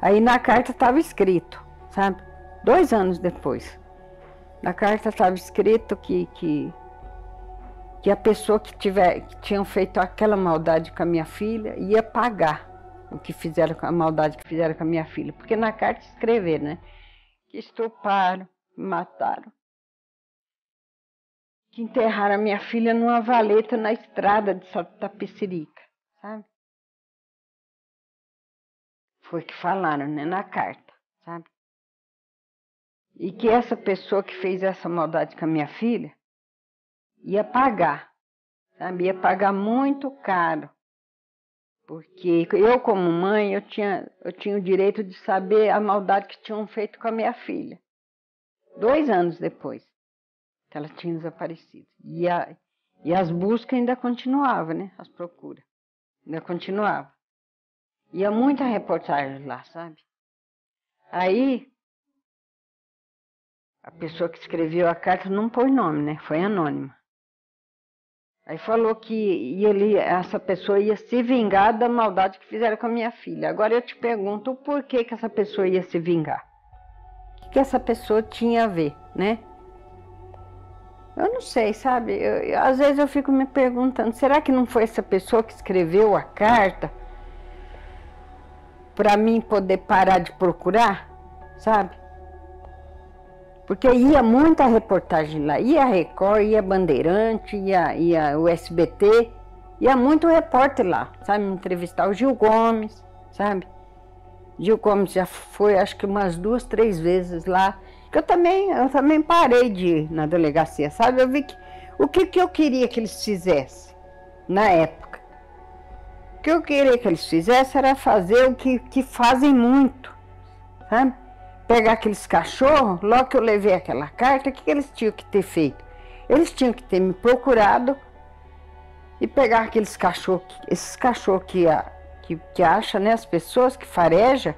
Aí na carta estava escrito, sabe? 2 anos depois. Na carta estava escrito que a pessoa que tinham feito aquela maldade com a minha filha ia pagar a maldade que fizeram com a minha filha. Porque na carta escreveram, né? Que estupraram, mataram. Que enterraram a minha filha numa valeta na estrada de Tapecerica, sabe? Foi que falaram, né? Na carta, sabe? E que essa pessoa que fez essa maldade com a minha filha ia pagar, sabe? Ia pagar muito caro. Porque eu, como mãe, eu tinha o direito de saber a maldade que tinham feito com a minha filha. 2 anos depois que ela tinha desaparecido. E as buscas ainda continuavam, né? As procuras. Ainda continuavam. Ia muita reportagem lá, sabe? Aí, a pessoa que escreveu a carta não pôs nome, né? Foi anônima. Aí falou que essa pessoa ia se vingar da maldade que fizeram com a minha filha. Agora eu te pergunto, por que essa pessoa ia se vingar? O que essa pessoa tinha a ver, né? Eu não sei, sabe? Às vezes eu fico me perguntando, será que não foi essa pessoa que escreveu a carta para mim poder parar de procurar, sabe? Porque ia muita reportagem lá, ia a Record, ia a Bandeirante, ia o SBT, ia muito repórter lá, sabe? Me entrevistar o Gil Gomes, sabe? Gil Gomes já foi, acho que umas 2, 3 vezes lá. Eu também parei de ir na delegacia, sabe? Eu vi o que eu queria que eles fizessem na época. O que eu queria que eles fizessem era fazer o que fazem muito, sabe? Pegar aqueles cachorros, logo que eu levei aquela carta, o que eles tinham que ter feito? Eles tinham que ter me procurado e pegar esses cachorros que acham, né, as pessoas, que fareja,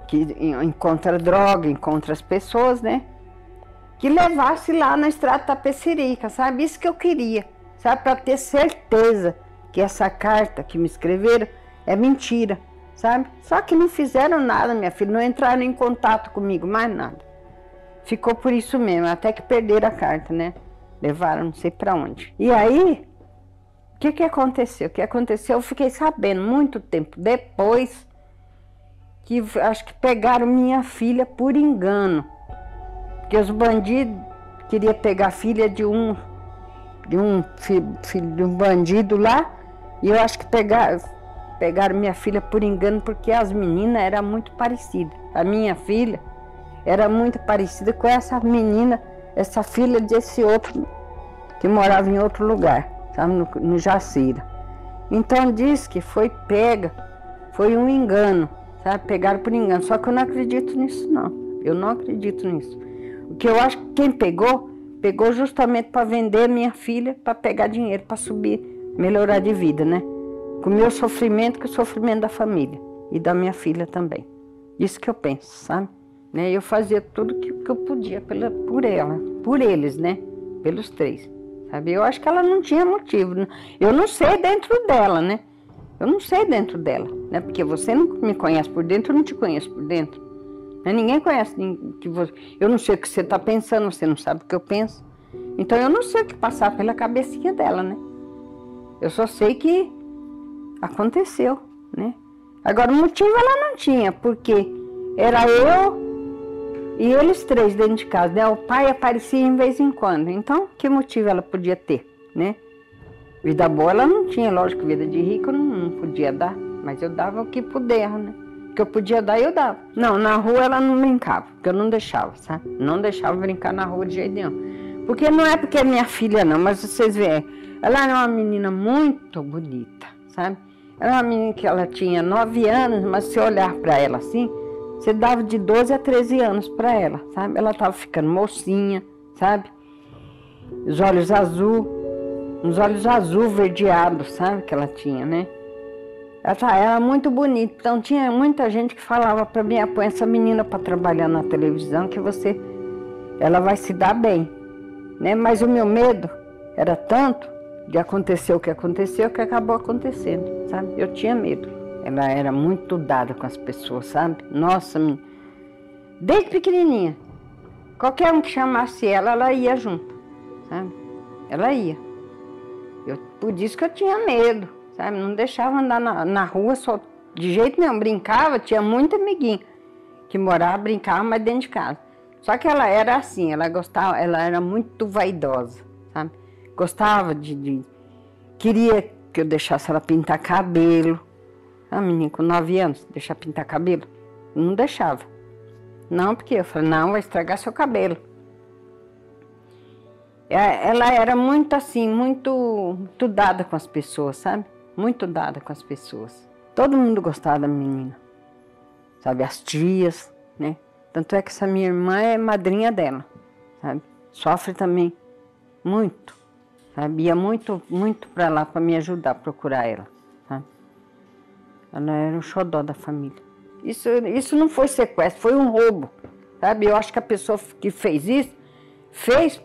que encontra droga, encontra as pessoas, né? Que levasse lá na estrada Tapecerica, sabe? Isso que eu queria, sabe? Para ter certeza que essa carta que me escreveram é mentira, sabe? Só que não fizeram nada, minha filha, não entraram em contato comigo, mais nada. Ficou por isso mesmo, até que perderam a carta, né? Levaram não sei para onde. E aí, o que aconteceu? O que aconteceu, eu fiquei sabendo muito tempo depois que acho que pegaram minha filha por engano. Porque os bandidos queriam pegar a filha de um filho de um bandido lá, e eu acho que pegaram minha filha por engano, porque as meninas eram muito parecidas. A minha filha era muito parecida com essa menina, essa filha desse outro, que morava em outro lugar, sabe, no Jacira. Então diz que foi pega, foi um engano, sabe, pegaram por engano. Só que eu não acredito nisso, não. Eu não acredito nisso. O que eu acho que quem pegou justamente para vender minha filha, para pegar dinheiro, para subir, melhorar de vida, né? Com o meu sofrimento, com o sofrimento da família e da minha filha também. Isso que eu penso, sabe? Né? Eu fazia tudo que eu podia por ela, por eles, né? Pelos três, sabe? Eu acho que ela não tinha motivo. Eu não sei dentro dela, né? Eu não sei dentro dela, né? Porque você não me conhece por dentro, eu não te conheço por dentro. Né? Ninguém conhece que você. Eu não sei o que você está pensando, você não sabe o que eu penso. Então eu não sei o que passar pela cabecinha dela, né? Eu só sei que aconteceu, né? Agora o motivo ela não tinha, porque era eu e eles três dentro de casa, né? O pai aparecia em vez em quando. Então, que motivo ela podia ter, né? Vida boa ela não tinha, lógico, vida de rico eu não podia dar, mas eu dava o que puder, né? O que eu podia dar, eu dava. Não, na rua ela não brincava, porque eu não deixava, sabe? Não deixava brincar na rua de jeito nenhum. Porque não é porque é minha filha não, mas vocês veem, ela era uma menina muito bonita, sabe? Era uma menina que ela tinha 9 anos, mas se olhar para ela assim, você dava de 12 a 13 anos para ela, sabe? Ela estava ficando mocinha, sabe? Os olhos azul, uns olhos azul verdeados, sabe? Que ela tinha, né? Ela era muito bonita, então tinha muita gente que falava para mim, põe essa menina para trabalhar na televisão que ela vai se dar bem, né? Mas o meu medo era tanto de acontecer o que aconteceu que acabou acontecendo, sabe? Eu tinha medo. Ela era muito dada com as pessoas, sabe? Nossa, desde pequenininha, qualquer um que chamasse ela ia junto, sabe? Ela ia. Por isso que eu tinha medo, sabe? Não deixava andar na rua só de jeito nenhum. Brincava, tinha muito amiguinho que morava, brincava, mas dentro de casa. Só que ela era assim, ela era muito vaidosa, sabe? Gostava queria que eu deixasse ela pintar cabelo. A menina com 9 anos, deixar pintar cabelo. Não deixava. Não, porque eu falei, não, vai estragar seu cabelo. Ela era muito assim, muito dada com as pessoas, sabe? Muito dada com as pessoas. Todo mundo gostava da menina. Sabe, as tias, né? Tanto é que essa minha irmã é madrinha dela, sabe? Sofre também muito, sabe? Ia muito para lá para me ajudar a procurar ela, sabe? Ela era o xodó da família. Isso não foi sequestro, foi um roubo, sabe? Eu acho que a pessoa que fez isso, fez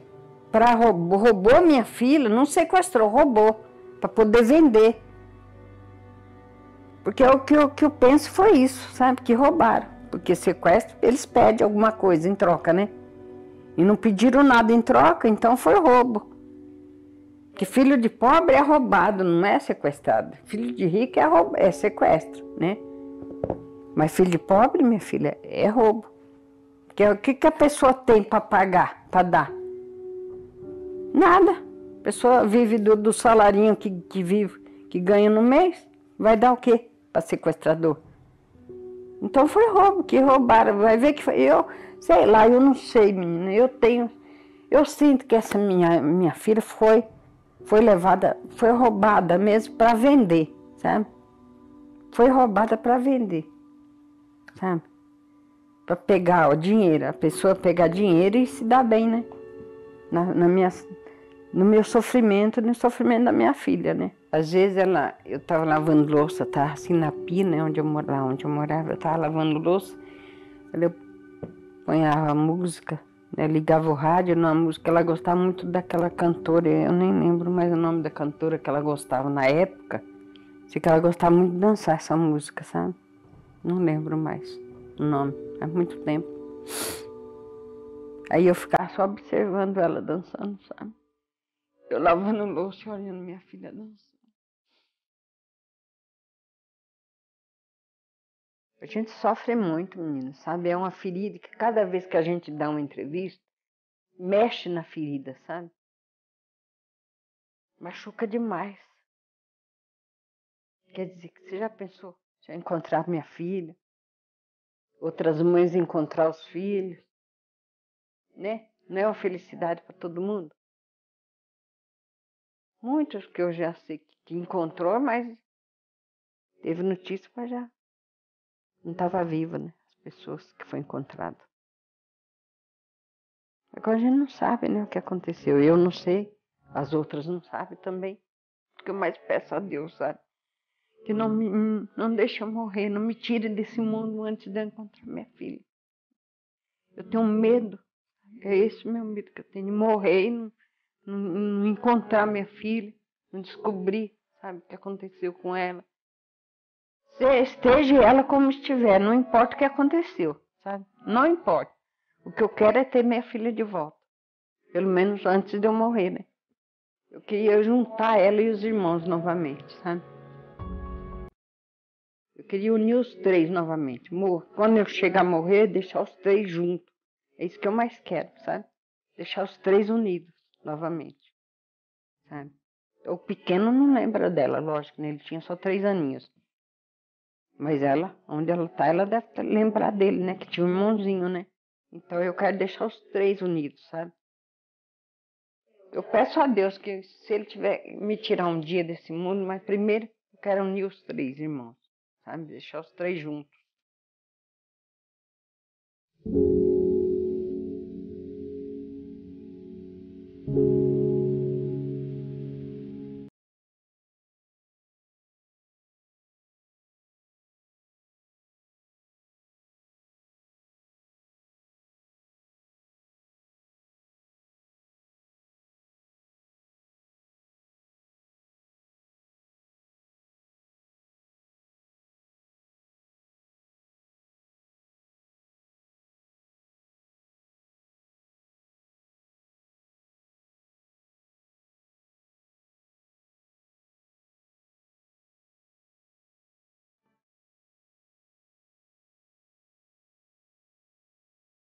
para roubou minha filha, não sequestrou, roubou, para poder vender. Porque o que eu penso foi isso, sabe? Que roubaram. Porque sequestro, eles pedem alguma coisa em troca, né? E não pediram nada em troca, então foi roubo. Que filho de pobre é roubado, não é sequestrado. Filho de rico é sequestro, né? Mas filho de pobre, minha filha, é roubo. Porque o que a pessoa tem para pagar, para dar? Nada. A pessoa vive do salarinho que vive, que ganha no mês. Vai dar o quê para sequestrador? Então foi roubo, que roubaram. Vai ver que foi eu, sei lá, eu não sei, menina. Eu sinto que essa minha filha foi levada, foi roubada mesmo para vender, sabe? Foi roubada para vender, sabe? Para pegar o dinheiro, a pessoa pegar dinheiro e se dar bem, né? No meu sofrimento, no sofrimento da minha filha, né? Às vezes eu estava lavando louça, estava assim na pia, né? Onde eu morava, eu estava lavando louça. Eu ponhava a música, né? Ligava o rádio numa música. Ela gostava muito daquela cantora, eu nem lembro mais o nome da cantora que ela gostava na época. Sei que ela gostava muito de dançar essa música, sabe? Não lembro mais o nome, há muito tempo. Aí eu ficava só observando ela dançando, sabe? Eu lavando louça e olhando minha filha dançar. A gente sofre muito, menina, sabe? É uma ferida que cada vez que a gente dá uma entrevista, mexe na ferida, sabe? Machuca demais. Quer dizer, que você já pensou? Já encontrar minha filha? Outras mães encontrar os filhos? Né? Não é uma felicidade para todo mundo? Muitos que eu já sei que encontrou, mas teve notícia, mas já não estava viva, né? As pessoas que foi encontrado. Agora a gente não sabe, né, o que aconteceu. Eu não sei, as outras não sabem também. O que eu mais peço a Deus, sabe? Que não deixe eu morrer, não me tire desse mundo antes de eu encontrar minha filha. Eu tenho medo, é esse o meu medo que eu tenho, de morrer e não encontrar minha filha, não descobrir, sabe, o que aconteceu com ela. Esteja ela como estiver, não importa o que aconteceu, sabe? Não importa. O que eu quero é ter minha filha de volta. Pelo menos antes de eu morrer, né? Eu queria juntar ela e os irmãos novamente, sabe? Eu queria unir os três novamente. Quando eu chegar a morrer, deixar os três juntos. É isso que eu mais quero, sabe? Deixar os três unidos novamente, sabe? O pequeno não lembra dela, lógico, né? Ele tinha só 3 aninhos. Mas ela, onde ela tá, ela deve lembrar dele, né? Que tinha um irmãozinho, né? Então eu quero deixar os três unidos, sabe? Eu peço a Deus que se ele tiver me tirar um dia desse mundo, mas primeiro eu quero unir os três irmãos, sabe? Deixar os três juntos.